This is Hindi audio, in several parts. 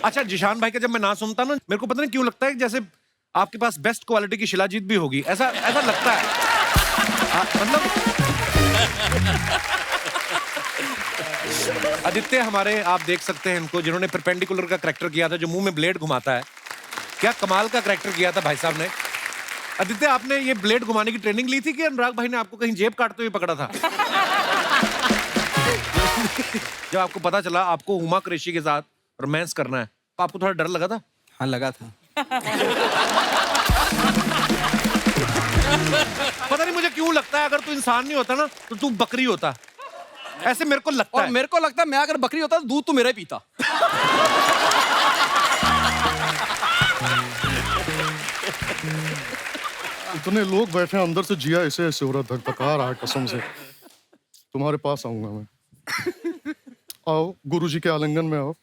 अच्छा, जिशान भाई का जब मैं ना सुनता ना, मेरे को पता नहीं क्यों लगता है कि जैसे आपके पास बेस्ट क्वालिटी की शिलाजीत भी होगी, ऐसा ऐसा लगता है। मतलब आदित्य हमारे, आप देख सकते हैं इनको, जिन्होंने परपेंडिकुलर का करैक्टर किया था, जो मुंह में ब्लेड घुमाता है। क्या कमाल का करैक्टर किया था भाई साहब ने। आदित्य, आपने ये ब्लेड घुमाने की ट्रेनिंग ली थी कि अनुराग भाई ने आपको कहीं जेब काटते हुए पकड़ा था? जब आपको पता चला आपको हुमा कुरैशी के साथ रोमांस करना है, तो आपको थोड़ा डर लगा था? हाँ, लगा था। पता नहीं मुझे क्यों लगता है, अगर तू इंसान नहीं होता ना तो तू बकरी होता। ऐसे मेरे को लगता और है। मेरे को लगता है मैं अगर बकरी होता तो दूध तो मेरा ही पीता। इतने लोग बैठे हैं, अंदर से जिया ऐसे ऐसे हो रहा, धक धका रहा है कसम से। तुम्हारे पास आऊंगा मैं। आओ गुरुजी के आलिंगन में आओ।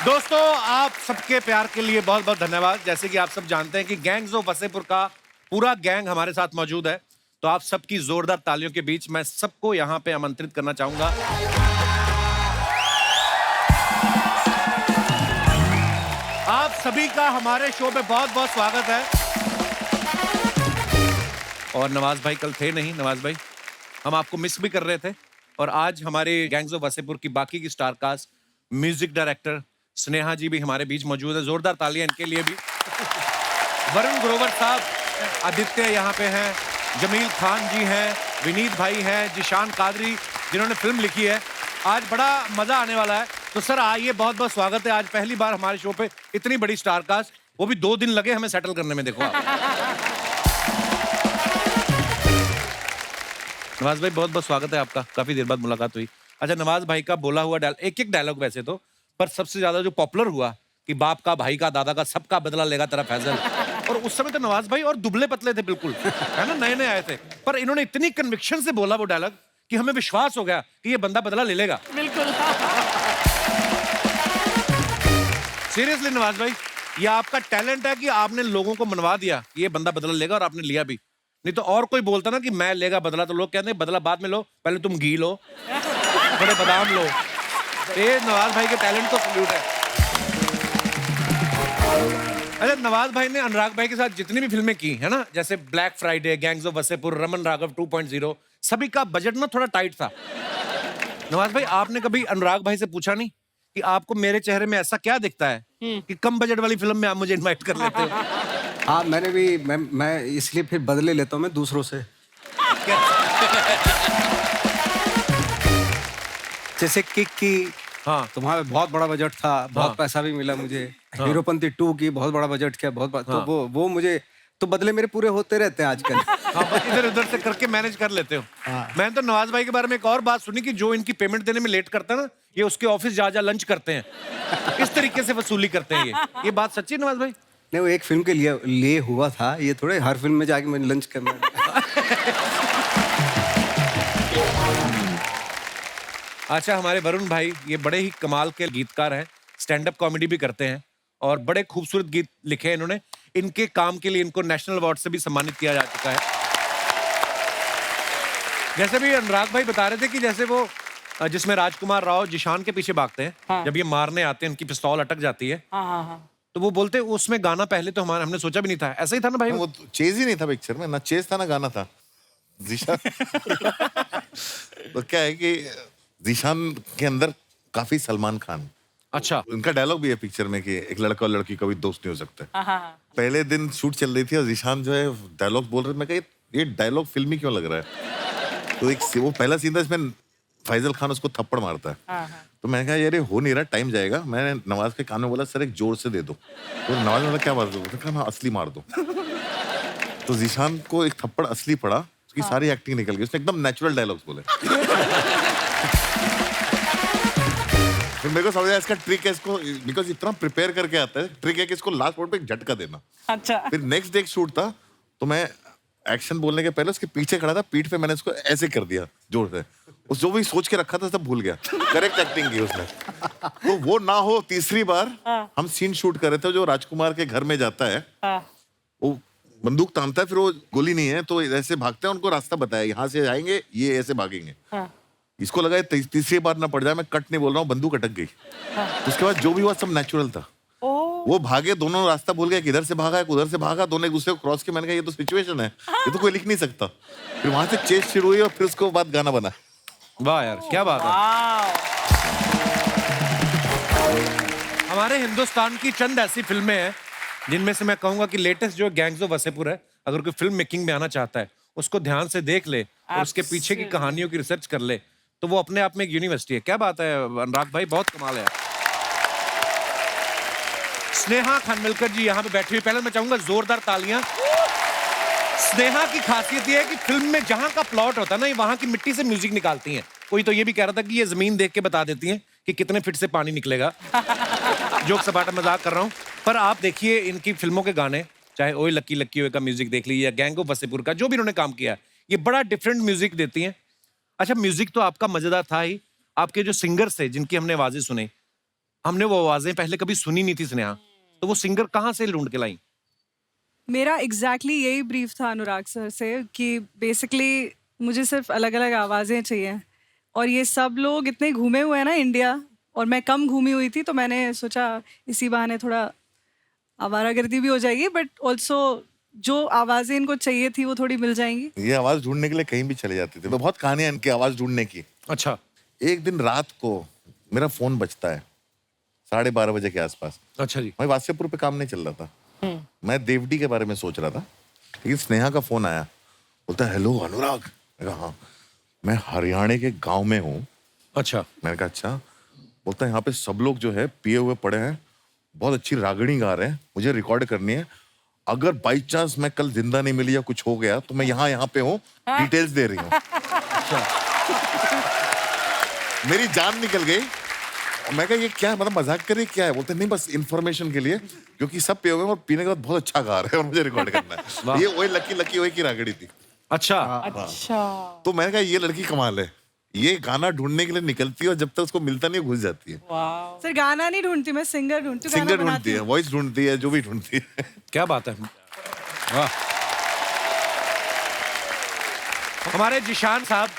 दोस्तों, आप सबके प्यार के लिए बहुत बहुत धन्यवाद। जैसे कि आप सब जानते हैं कि गैंग्स ऑफ वसेपुर का पूरा गैंग हमारे साथ मौजूद है, तो आप सबकी जोरदार तालियों के बीच मैं सबको यहां पे आमंत्रित करना चाहूंगा। आप सभी का हमारे शो में बहुत बहुत स्वागत है। और नवाज भाई कल थे नहीं। नवाज भाई, हम आपको मिस भी कर रहे थे, और आज हमारे गैंग्स ऑफ वसेपुर की बाकी की star cast, music director Sneha ji भी हमारे बीच मौजूद है। जोरदार तालियां इनके लिए भी। वरुण ग्रोवर साहब, आदित्य यहाँ पे हैं, जमील खान जी हैं, विनीत भाई हैं, जिशान कादरी जिन्होंने फिल्म लिखी है। आज बड़ा मजा आने वाला है। तो सर आइए, बहुत बहुत स्वागत है। आज पहली बार हमारे शो पे इतनी बड़ी स्टार कास्ट, वो भी 2 दिन लगे हमें सेटल करने में। देखो आप। नवाज भाई, बहुत बहुत स्वागत है आपका। काफी देर बाद मुलाकात हुई। अच्छा, नवाज भाई का बोला हुआ एक एक डायलॉग वैसे तो, पर सबसे ज्यादा जो पॉपुलर हुआ कि बाप का, भाई का, दादा का, सबका बदला लेगा तेरा फैजल। और उस समय तो नवाज भाई और दुबले पतले थे बिल्कुल, है ना, नए नए आए थे, पर इन्होंने इतनी कन्विक्शन से बोला वो डायलॉग कि हमें विश्वास हो गया कि ये बंदा बदला ले लेगा। बिल्कुल। सीरियसली नवाज भाई, ये आपका टैलेंट है कि आपने लोगों को मनवा दिया कि ये बंदा बदला लेगा, और आपने लिया भी। नहीं तो और कोई बोलता ना कि मैं लेगा बदला, तो लोग कहते हैं बदला बाद में लो, पहले तुम घी लो, थोड़े बादाम लो। ये नवाज भाई के टैलेंट को सल्यूट है। अच्छा, नवाज भाई ने अनुराग भाई के साथ जितनी भी फिल्में की है ना, जैसे black Friday, gangs of Wasseypur, Raman Raghav 2.0, सभी का बजट ना थोड़ा टाइट था। नवाज भाई, आपने कभी अनुराग भाई से पूछा नहीं कि आपको मेरे चेहरे में ऐसा क्या दिखता है कि कम बजट वाली फिल्म में आप मुझे इनवाइट कर लेते हो? हाँ, मैंने भी मैं इसलिए फिर बदले लेता हूँ मैं दूसरों से। जैसे किक की, हाँ, तुम्हारा बहुत बड़ा बजट था, बहुत पैसा भी मिला मुझे। हीरोपंती 2 की बहुत बड़ा बजट किया, तो वो मुझे तो बदले मेरे पूरे होते रहते हैं आजकल। हाँ, बस इधर उधर से करके मैनेज कर लेते हो। मैंने तो नवाज भाई के बारे में एक और बात सुनी कि जो इनकी पेमेंट देने में लेट करता है ना, ये उसके ऑफिस जा लंच करते हैं, इस तरीके से वसूली करते हैं। ये बात सच्ची है नवाज भाई? नहीं, वो एक फिल्म के लिए हुआ था, ये थोड़े हर फिल्म में जाके मैंने लंच करना। अच्छा, हमारे वरुण भाई ये बड़े ही कमाल के गीतकार हैं, स्टैंड अप कॉमेडी भी करते हैं, और बड़े खूबसूरत गीत लिखे हैं इन्होंने। इनके काम के लिए इनको नेशनल अवार्ड से भी सम्मानित किया जा चुका है। जैसे भी अनुराग भाई बता रहे थे कि जैसे वो जिसमें राजकुमार राव जिशान के पीछे भागते हैं, हाँ। जब ये मारने आते हैं, उनकी पिस्तौल अटक जाती है, हाँ। तो वो बोलते उसमें गाना पहले तो हमने सोचा भी नहीं था। ऐसा ही था ना भाई? वो चेज ही नहीं था पिक्चर में, ना चेज था ना गाना था। जीशान तो क्या है कि जीशान के अंदर काफी सलमान खान। अच्छा, उनका डायलॉग भी है पिक्चर में कि एक लड़का और लड़की कभी दोस्त नहीं हो सकते। पहले दिन शूट चल रही थी और जीशान जो है डायलॉग बोल रहे थे। मैं कहा ये डायलॉग फिल्मी क्यों लग रहा है? तो एक वो पहला सीन था इसमें फैजल खान उसको थप्पड़ मारता है। तो मैंने कहा यार ये हो नहीं रहा, टाइम जाएगा। मैंने नवाज के कान में बोला सर एक जोर से दे दो। तो नवाज ने क्या मार दो? कहा ना असली मार दो। तो जीशान को एक थप्पड़ असली पड़ा, उसकी सारी एक्टिंग निकल गई, उसने एकदम नेचुरल डायलॉग्स बोले। फिर मेरे को समझ आया इसका ट्रिक है, इसको बिकॉज इतना प्रिपेयर करके आता है, ट्रिक है कि इसको लास्ट मोड पे एक झटका देना। अच्छा। फिर नेक्स्ट डे शूट था, तो मैं एक्शन बोलने के पहले उसके पीछे खड़ा था, पीठ पे मैंने उसको ऐसे कर दिया जोर से, उस जो भी सोच के रखा था सब भूल गया। करेक्ट एक्टिंग की उसने। तो वो ना हो, तीसरी बार हम सीन शूट कर रहे थे जो राजकुमार के घर में जाता है, वो बंदूक तानता है, फिर वो गोली नहीं है तो ऐसे भागते हैं, उनको रास्ता बताया यहाँ से आएंगे, ये ऐसे भागेंगे। इसको लगा तीसरी बार ना पड़ जाए, मैं कट नहीं बोल रहा हूँ, बंदूक अटक गई। तो उसके बाद जो भी हुआ सब नेचुरल था। वो भागे, दोनों रास्ता भूल गए, किधर से भागा उधर से भागा, दोनों एक दूसरे को क्रॉस किया। मैंने कहा ये तो सिचुएशन है, ये तो कोई लिख नहीं सकता। फिर वहां से चेस शुरू हुई और फिर उसके बाद गाना बना। वाह यार, क्या बात है। हमारे हिंदुस्तान की चंद ऐसी फिल्में हैं जिनमें से मैं कहूंगा कि लेटेस्ट जो गैंग्स ऑफ वसेपुर है, अगर कोई फिल्म मेकिंग में आना चाहता है, उसको ध्यान से देख ले और उसके पीछे की कहानियों की रिसर्च कर ले, तो वो अपने आप में एक यूनिवर्सिटी है। क्या बात है अनुराग भाई, बहुत कमाल है। स्नेहा खानविलकर जी यहाँ पे बैठी हुई, पहले मैं चाहूंगा जोरदार तालियां। स्नेहा की खासियत ये है कि फिल्म में जहां का प्लॉट होता है ना, ये वहां की मिट्टी से म्यूजिक निकालती हैं। कोई तो ये भी कह रहा था कि ये जमीन देख के बता देती हैं कि कितने फीट से पानी निकलेगा। जोक सपाटा मजाक कर रहा हूं, पर आप देखिए इनकी फिल्मों के गाने, चाहे ओए लक्की लक्की ओए का म्यूजिक देख लीजिए या गैंग ऑफ वसेपुर का, जो भी इन्होंने काम किया, ये बड़ा डिफरेंट म्यूजिक देती हैं। अच्छा, म्यूजिक तो आपका मजेदार था ही, आपके जो सिंगर्स थे जिनकी हमने आवाजें सुनी, हमने वो आवाजें पहले कभी सुनी नहीं थी स्नेहा, तो वो सिंगर कहाँ से ढूंढ के लाई? मेरा एग्जैक्टली यही ब्रीफ था अनुराग सर से कि बेसिकली मुझे सिर्फ अलग अलग आवाज़ें चाहिए, और ये सब लोग इतने घूमे हुए हैं ना इंडिया, और मैं कम घूमी हुई थी, तो मैंने सोचा इसी बहाने थोड़ा आवारागर्दी भी हो जाएगी, बट ऑल्सो जो आवाज़ें इनको चाहिए थी वो थोड़ी मिल जाएंगी। ये आवाज ढूंढने के लिए कहीं भी चले जाते थे, बहुत कहानियां इनकी आवाज ढूंढने की। अच्छा। एक दिन रात को मेरा फोन बजता है 12:30 बजे के आसपास। अच्छा जी। भाई वासेपुर पे काम नहीं चल रहा था, मैं देवडी के बारे में सोच रहा था, लेकिन स्नेहा का फोन आया, बोलता है हेलो अनुराग। मैं कहा हाँ, मैं हरियाणा के गांव में हूँ। अच्छा। मैंने कहा अच्छा। बोलता है यहाँ पे सब लोग जो है पिए हुए पड़े हैं, बहुत अच्छी रागड़ी गा रहे हैं, मुझे रिकॉर्ड करनी है, अगर बाई चांस मैं कल जिंदा नहीं मिली या कुछ हो गया तो मैं यहाँ पे हूँ, डिटेल्स दे रही हूँ। मेरी जान निकल गई। मैं कहा ये क्या है, मतलब मजाक कर रही क्या है? बोलते नहीं बस इन्फॉर्मेशन के लिए, क्योंकि सब पिए हुए हैं और पीने के बाद बहुत अच्छा गा रहे हैं और मुझे रिकॉर्ड करना है। ये वही लकी लकी वही की रागड़ी थी। अच्छा। तो मैंने कहा ये लड़की कमाल है, ये गाना ढूंढने के लिए निकलती है और जब तक उसको मिलता नहीं घुस जाती है। सर गाना नहीं ढूंढती मैं, सिंगर ढूंढती हूँ, सिंगर गाना बनाती ढूंढती है, हूँ। वॉइस ढूंढती है, जो भी ढूंढती है। क्या बात है, वाह। हमारे जिशान साहब,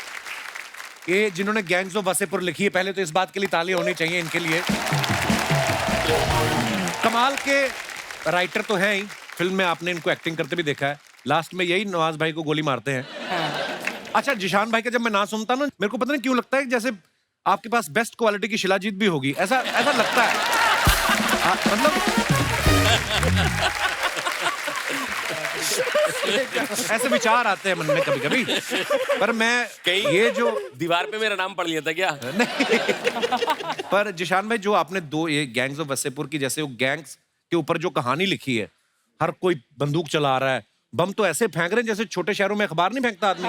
ये जिन्होंने गैंग्स ऑफ वसेपुर लिखी है, पहले तो इस बात के लिए ताली होनी चाहिए इनके लिए। कमाल के राइटर तो हैं ही, फिल्म में आपने इनको एक्टिंग करते भी देखा है, लास्ट में यही नवाज भाई को गोली मारते हैं। अच्छा, जिशान भाई का जब मैं नाम सुनता ना, मेरे को पता नहीं क्यों लगता है कि जैसे आपके पास बेस्ट क्वालिटी की शिलाजीत भी होगी, ऐसा लगता है। मतलब ऐसे विचार आते हैं मन में कभी कभी, पर मैं कहीं ये जो दीवार पे मेरा नाम पढ़ लिया था क्या? नहीं। पर जिशान भाई, जो आपने दो ये गैंग्स ऑफ वसेपुर की, जैसे वो गैंग्स के ऊपर जो कहानी लिखी है, हर कोई बंदूक चला रहा है, बम तो ऐसे फेंक रहे हैं जैसे छोटे शहरों में अखबार नहीं फेंकता आदमी,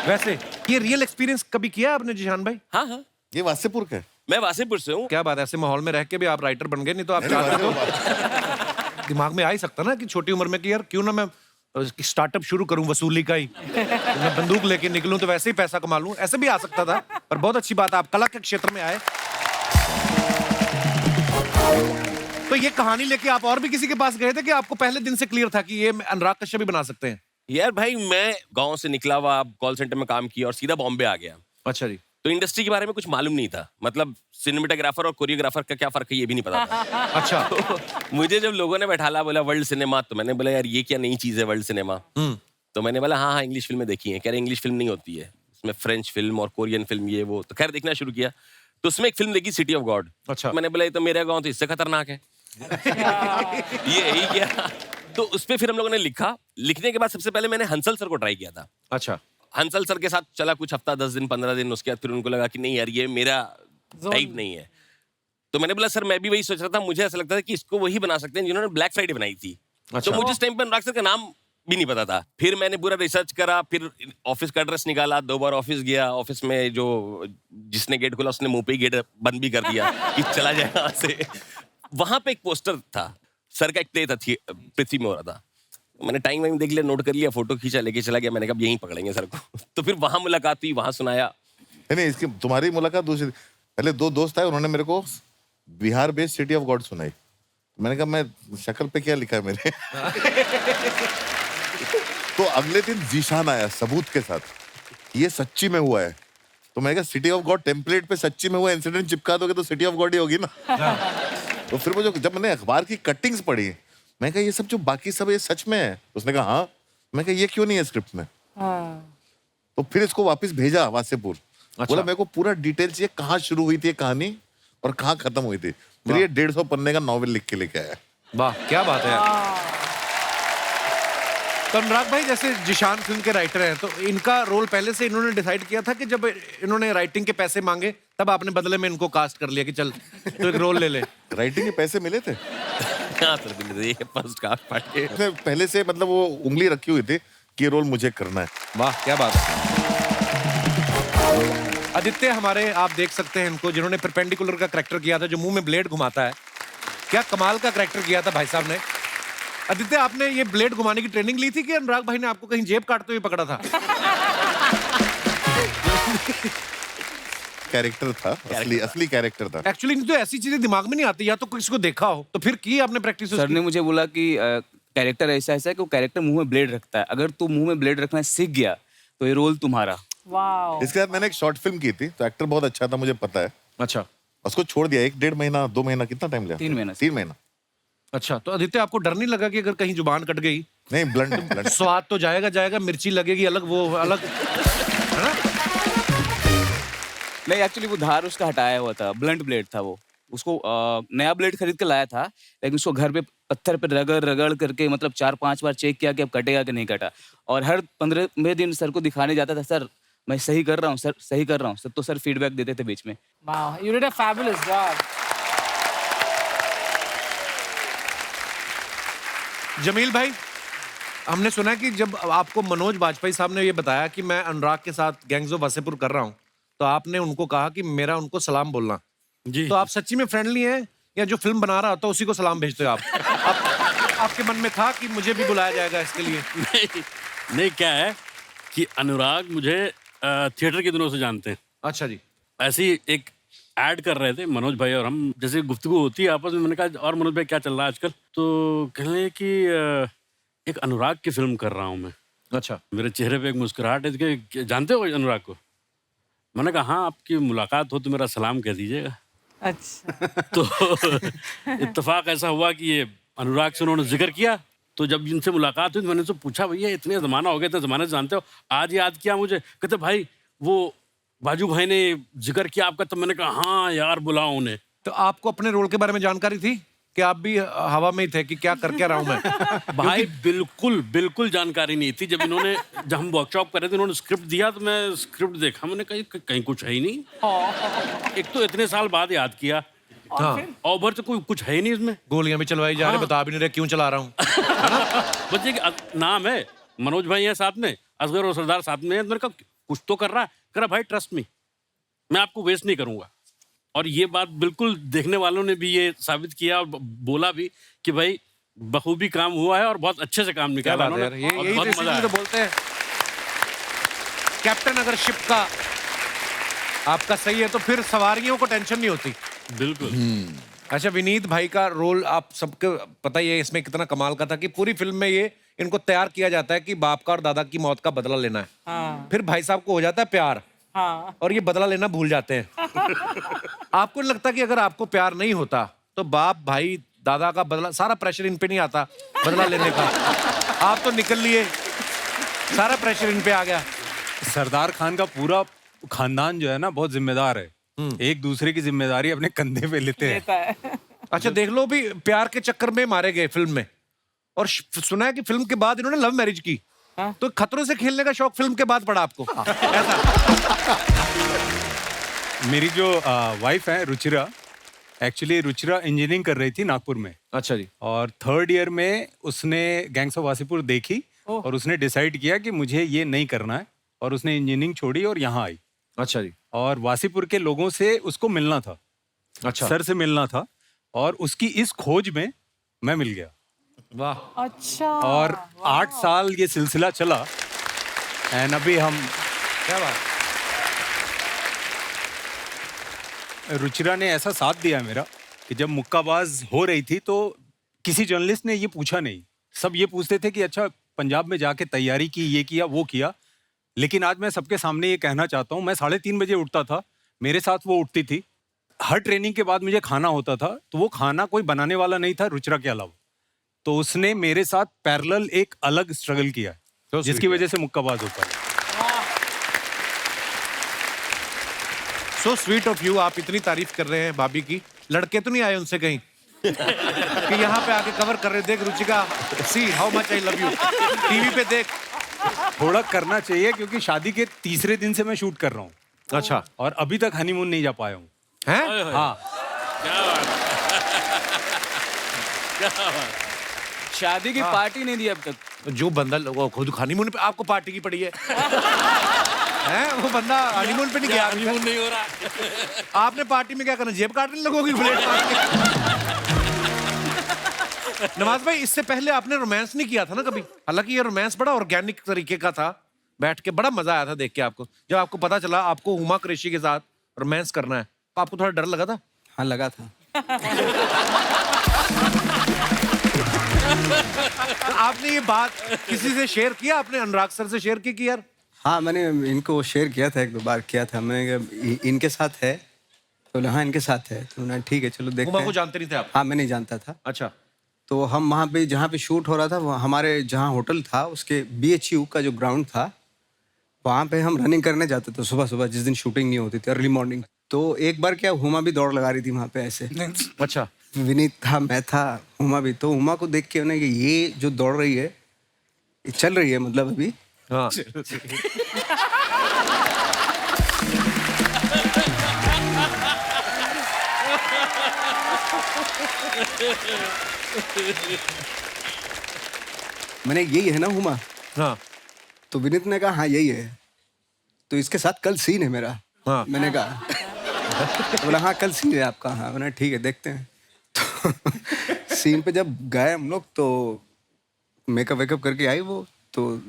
वैसे ये रियल एक्सपीरियंस कभी किया आपने जिशान भाई? हाँ हाँ, ये वासेपुर का है। मैं वासेपुर से हूँ। क्या बात है, ऐसे माहौल में रह के भी आप राइटर बन गए, नहीं तो आप चाहते तो दिमाग में आ ही सकता ना कि छोटी उम्र में कि यार क्यों ना मैं स्टार्टअप शुरू करूं वसूली का ही, मैं बंदूक लेके निकलूं तो वैसे ही पैसा कमा लूं, ऐसे भी आ सकता था। पर बहुत अच्छी बात है आप कला के क्षेत्र में आए। तो ये कहानी लेके आप और भी किसी के पास गए थे कि आपको पहले दिन से क्लियर था कि ये अनुराग कश्यप भी बना सकते हैं? यार भाई, मैं गांव से निकला हुआ, कॉल सेंटर में काम किया और सीधा बॉम्बे आ गया। अच्छा जी। तो इंडस्ट्री के बारे में कुछ मालूम नहीं था, मतलब सिनेमेटोग्राफर और कोरियोग्राफर का क्या फर्क है ये भी नहीं पता था। अच्छा। तो मुझे जब लोगों ने बैठाला, बोला वर्ल्ड सिनेमा, तो मैंने बोला यार ये क्या नई चीज है वर्ल्ड सिनेमा। तो मैंने बोला हाँ हाँ इंग्लिश फिल्में देखी हैं। कह रहे इंग्लिश फिल्म नहीं होती है, उसमें फ्रेंच फिल्म और कोरियन फिल्म ये वो। तो खैर देखना शुरू किया, तो उसमें एक फिल्म देखी सिटी ऑफ गॉड। अच्छा। मैंने बोला ये तो मेरा गाँव तो इससे खतरनाक है। ये ही क्या। तो उस पर फिर हम लोगों ने लिखा। लिखने के बाद सबसे पहले मैंने हंसल सर को ट्राई किया था। अच्छा। हंसल सर के साथ चला कुछ हफ्ता, 10 दिन 15 दिन, उसके बाद फिर उनको लगा कि नहीं यार ये मेरा टाइप नहीं है। तो मैंने बोला सर मैं भी वही सोच रहा था, मुझे ऐसा लगता था कि इसको वही बना सकते हैं जिन्होंने ब्लैक फ्राइडे बनाई थी। अच्छा। तो मुझे इस टाइम पर अनुराग सर का नाम भी नहीं पता था। फिर मैंने पूरा रिसर्च करा, फिर ऑफिस का एड्रेस निकाला, 2 बार ऑफिस गया। ऑफिस में जो जिसने गेट खोला उसने मुंह पे ही गेट बंद भी कर दिया कि चला जाए यहाँ से। वहां पे एक पोस्टर था, सर का एक प्ले था, पृथ्वी में हो रहा था। मैंने टाइम वाइम देख लिया, नोट कर लिया, फोटो खींचा, लेके चला गया। मैंने कहा अब यहीं पकड़ेंगे सर को। तो फिर वहां मुलाकात हुई, वहां सुनाया। नहीं, इसकी तुम्हारी मुलाकात दूसरी। पहले 2 दोस्त आए, उन्होंने मेरे को Bihar based city of God सुनाई। मैंने कहा मैं शक्ल पे क्या लिखा है मेरे। तो अगले दिन जीशान आया सबूत के साथ, ये सच्ची में हुआ है। तो मैंने कहा सिटी ऑफ गॉड टेम्पलेट पे सच्ची में हुआ इंसिडेंट चिपका दोगे तो सिटी ऑफ गॉड ही होगी ना। तो फिर वो जब मैंने अखबार की कटिंग्स पढ़ी, मैं कहा ये सब जो बाकी सब ये सच में है। उसने कहा हाँ। मैं कहा ये क्यों नहीं है स्क्रिप्ट में। तो फिर इसको वापस भेजा वासेपुर। बोला मेरे को पूरा डिटेल चाहिए, कहाँ शुरू हुई थी ये कहानी और कहाँ खत्म हुई थी। फिर ये 150 पन्ने का नॉवेल लिख के लेके आया। वाह, क्या बात है। तो अनुराग भाई, जैसे जिशान फिल्म के राइटर हैं, तो इनका रोल पहले से इन्होंने डिसाइड किया था कि जब इन्होंने राइटिंग के पैसे मांगे तब आपने बदले में इनको कास्ट कर लिया कि चल तो एक रोल ले ले? राइटिंग के पैसे मिले थे। हाँ सर, मिले थे, फर्स्ट कास्ट पार्ट के। उसने पहले से मतलब वो उंगली रखी हुई थी कि ये रोल मुझे करना है। वाह, क्या बात है। आदित्य हमारे, आप देख सकते हैं इनको, जिन्होंने परपेंडिकुलर का करैक्टर किया था, जो मुंह में ब्लेड घुमाता है। क्या कमाल का करैक्टर किया था भाई साहब ने। आदित्य, आपने ये ब्लेड घुमाने की ट्रेनिंग ली थी कि अनुराग भाई ने आपको कहीं जेब काटते हुए पकड़ा था? कैरेक्टर था, असली कैरेक्टर था। एक्चुअली तो ऐसी चीजें दिमाग में नहीं आती, या तो किसी को देखा हो तो फिर की आपने प्रैक्टिस? सर ने मुझे बोला कि कैरेक्टर ऐसा है कि वो कैरेक्टर मुंह में ब्लेड रखता है, अगर तू मुंह में ब्लेड रखना सीख गया तो ये रोल तुम्हारा। इसके बाद मैंने एक शॉर्ट फिल्म की थी, तो एक्टर बहुत अच्छा था, मुझे पता है। अच्छा। उसको छोड़ दिया 1-1.5 महीना 2 महीना, कितना टाइम लिया? 3 महीना। 3 महीना। अच्छा, तो आदित्य आपको डर नहीं लगा कि अगर कहीं जुबान कट गई? नहीं, ब्लंट स्वाद तो जाएगा, मिर्ची लगेगी अलग, वो अलग, है ना? नहीं, एक्चुअली वो धार उसका हटाया हुआ था, ब्लंट ब्लेड था वो। उसको नया ब्लेड खरीद के लाया था, लेकिन उसको घर पे पत्थर पे रगड़ करके मतलब 4-5 बार चेक किया कि अब कटेगा कि नहीं कटा। और हर 15वें दिन सर को दिखाने जाता था, सर मैं सही कर रहा हूँ, सर सही कर रहा हूँ सर। तो सर फीडबैक देते थे बीच में। Wow, you did a fabulous job. Jameel भाई, हमने सुना कि जब आपको मनोज बाजपेयी साहब ने ये बताया कि मैं अनुराग के साथ गैंग्स ऑफ वासेपुर कर रहा हूँ, तो आपने उनको कहा कि मेरा उनको सलाम बोलना जी। तो आप सच्ची में फ्रेंडली हैं या जो फिल्म बना रहा होता है उसी को सलाम भेजते हो आप? आपके मन में था कि मुझे भी बुलाया जाएगा इसके लिए? नहीं, क्या है कि अनुराग मुझे थिएटर के दिनों से जानते हैं। अच्छा जी। ऐसे ही एक ऐड कर रहे थे मनोज भाई और हम, जैसे गुफ्तगू होती है आपस में। मैंने कहा और मनोज भाई क्या चल रहा है आजकल? तो कहने लगे कि एक अनुराग की फिल्म कर रहा हूँ मैं। अच्छा। मेरे चेहरे पे एक मुस्कुराहट है कि जानते हो अनुराग को? मैंने कहा हाँ, आपकी मुलाकात हो तो मेरा सलाम कह दीजिएगा। अच्छा। तो इत्तेफाक ऐसा हुआ कि ये अनुराग से उन्होंने जिक्र किया। तो जब इनसे मुलाकात हुई तो मैंने उनसे पूछा, भैया इतने ज़माना हो गया, इतने ज़माने से जानते हो, आज याद किया मुझे? कहते भाई वो बाजू भाई ने जिक्र किया आपका। तो मैंने कहा हाँ यार, बुलाओ उन्हें। तो आपको अपने रोल के बारे में जानकारी थी कि आप भी हवा में ही थे कि क्या कर क्या रहा हूं मैं? भाई बिल्कुल जानकारी नहीं थी। जब हम वर्कशॉप कर रहे थे, उन्होंने स्क्रिप्ट दिया तो मैं स्क्रिप्ट देखा, मैंने कहा कहीं कुछ है ही नहीं। एक तो इतने साल बाद याद किया, हाँ। और उधर तो कोई कुछ है ही नहीं इसमें। गोलियां भी चलवाई जा रही, बता भी नहीं रहे क्यों चला रहा हूँ। बस ये नाम है, मनोज भाई है साथ में, असगर और सरदार साथ में है। मैंने कहा कुछ तो कर रहा है। कह रहा भाई ट्रस्ट मी, मैं आपको वेस्ट नहीं करूंगा। और ये बात बिल्कुल देखने वालों ने भी ये साबित किया और बोला भी कि भाई बखूबी काम हुआ है और बहुत अच्छे से काम निकाला उन्होंने। यही तो बोलते हैं, कैप्टन अगर शिप का आपका सही है तो फिर सवारियों को टेंशन नहीं होती। बिल्कुल। अच्छा, विनीत भाई का रोल आप सबको पता ही है इसमें कितना कमाल का था कि पूरी फिल्म में ये इनको तैयार किया जाता है कि बाप का और दादा की मौत का बदला लेना है। हाँ। फिर भाई साहब को हो जाता है प्यार, हाँ। और ये बदला लेना भूल जाते हैं। आपको नहीं लगता कि अगर आपको प्यार नहीं होता तो बाप भाई दादा का बदला, सारा प्रेशर इन पे नहीं आता बदला लेने का? आप तो निकल लिए, सारा प्रेशर इन पे आ गया। सरदार खान का पूरा खानदान जो है ना बहुत जिम्मेदार है, एक दूसरे की जिम्मेदारी अपने कंधे पे लेते हैं। अच्छा, देख लो भी प्यार के चक्कर में मारे गए फिल्म में, और सुना है कि फिल्म के बाद इन्होंने लव मैरिज की। तो खतरों से खेलने का शौक फिल्म के बाद पड़ा आपको? ऐसा? मेरी जो वाइफ है रुचिरा, एक्चुअली रुचिरा इंजीनियरिंग कर रही थी नागपुर में। अच्छा जी। और 3rd ईयर में उसने गैंग्स ऑफ वासेपुर देखी और उसने डिसाइड किया कि मुझे ये नहीं करना है, और उसने इंजीनियरिंग छोड़ी और यहाँ आई। अच्छा जी। और वासेपुर के लोगों से उसको मिलना था। अच्छा। सर से मिलना था, और उसकी इस खोज में मैं मिल गया। वाह। अच्छा और 8 साल ये सिलसिला चला एंड अभी हम क्या बात। रुचिरा ने ऐसा साथ दिया मेरा कि जब मुक्काबाज हो रही थी तो किसी जर्नलिस्ट ने ये पूछा नहीं। सब ये पूछते थे कि अच्छा पंजाब में जाके तैयारी की, ये किया वो किया। लेकिन आज मैं सबके सामने ये कहना चाहता हूँ, मैं 3:30 बजे उठता था, मेरे साथ वो उठती थी। हर ट्रेनिंग के बाद मुझे खाना होता था, तो वो खाना कोई बनाने वाला नहीं था रुचिरा के अलावा। तो उसने मेरे साथ पैरेलल एक अलग स्ट्रगल किया जिसकी वजह से मुक्काबाज हो पाया। So sweet of you. आप इतनी तारीफ कर रहे हैं भाभी की, लड़के तो नहीं आए उनसे कहीं कि यहाँ पे आके कवर कर रहे, देख Ruchika, see how much I love you, TV पे देख। थोड़ा करना चाहिए क्योंकि शादी के तीसरे दिन से मैं शूट कर रहा हूँ। अच्छा। और अभी तक हनीमून नहीं जा पाया हूँ। हैं? हाँ, शादी की पार्टी नहीं दी अब तक। जो बंदा वो खुद हनीमून पे आपको पार्टी की पड़ी है हैं? वो बंदा हनीमून पे नहीं गया। हनीमून नहीं हो रहा। आपने पार्टी में क्या करना, जेब काटने लगोगी प्लेट मार के? नवाज भाई, इससे पहले आपने रोमांस नहीं किया था ना कभी? हालांकि ये रोमांस बड़ा ऑर्गेनिक तरीके का था, बैठ के बड़ा मजा आया था देख के आपको। जब आपको पता चला आपको हुमा कुरैशी के साथ रोमांस करना है तो आपको थोड़ा डर लगा था? हाँ लगा था। तो आपने ये बात किसी से शेयर किया? आपने अनुराग सर से शेयर की कि यार? हाँ, मैंने इनको शेयर किया था, 1-2 बार किया था। मैंने कहा इनके साथ है, तो बोले हाँ इनके साथ है। तो उन्होंने ठीक है चलो देखते हुमा हैं। को जानते नहीं थे आप? हाँ, मैं नहीं जानता था। अच्छा। तो हम वहाँ पे जहाँ पे शूट हो रहा था, हमारे जहाँ होटल था उसके BHU का जो ग्राउंड था, वहाँ पे हम रनिंग करने जाते थे सुबह सुबह, जिस दिन शूटिंग नहीं होती थी, अर्ली मॉर्निंग। तो एक बार क्या, हुमा भी दौड़ लगा रही थी वहाँ पे ऐसे। अच्छा। विनीत था, मैं था, हुमा भी। तो हुमा को देख के उन्हें कि ये जो दौड़ रही है, ये चल रही है मतलब अभी। हाँ। मैंने यही है ना हुमा? हाँ। तो विनीत ने कहा हाँ यही है। तो इसके साथ कल सीन है मेरा। हाँ। मैंने कहा तो बोला हाँ कल सीन है आपका। हाँ, मैंने ठीक है देखते हैं। तो सीन पे जब गए हम लोग तो मेकअप वेकअप करके आई वो, तो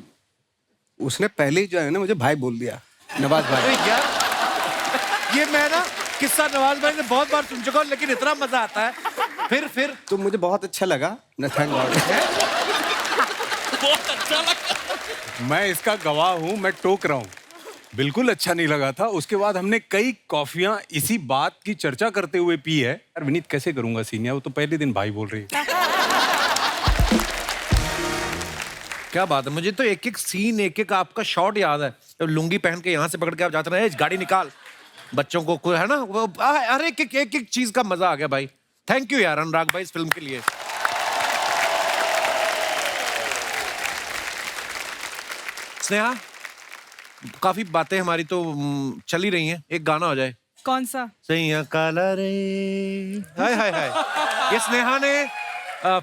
उसने पहले ही जो है ना मुझे भाई बोल दिया, नवाज भाई। अरे यार, ये मैं ना किस्सा नवाज भाई ने बहुत बार सुन चुका हूँ, लेकिन इतना मजा आता है। फिर तो मुझे बहुत अच्छा लगा न, थैंक गॉड। बहुत अच्छा लगा। मैं इसका गवाह हूँ, मैं टोक रहा हूँ, बिल्कुल अच्छा नहीं लगा था। उसके बाद हमने कई कॉफियां इसी बात की चर्चा करते हुए पी है। यार विनीत कैसे करूंगा सीनियर, वो तो पहले दिन भाई बोल रही है। क्या बात है, मुझे तो एक एक सीन, एक एक आपका शॉट याद है। जब लुंगी पहन के यहाँ से पकड़ के आप जाते रहे, गाड़ी निकाल, बच्चों को कोई है ना, वो हर एक चीज का मजा आ गया भाई। थैंक यू यार अनुराग भाई इस फिल्म के लिए। स्नेहा, काफी बातें हमारी तो चल ही रही हैं, एक गाना हो जाए। कौन सा? सैया काला रे, हाय हाय हाय। ये स्नेहा ने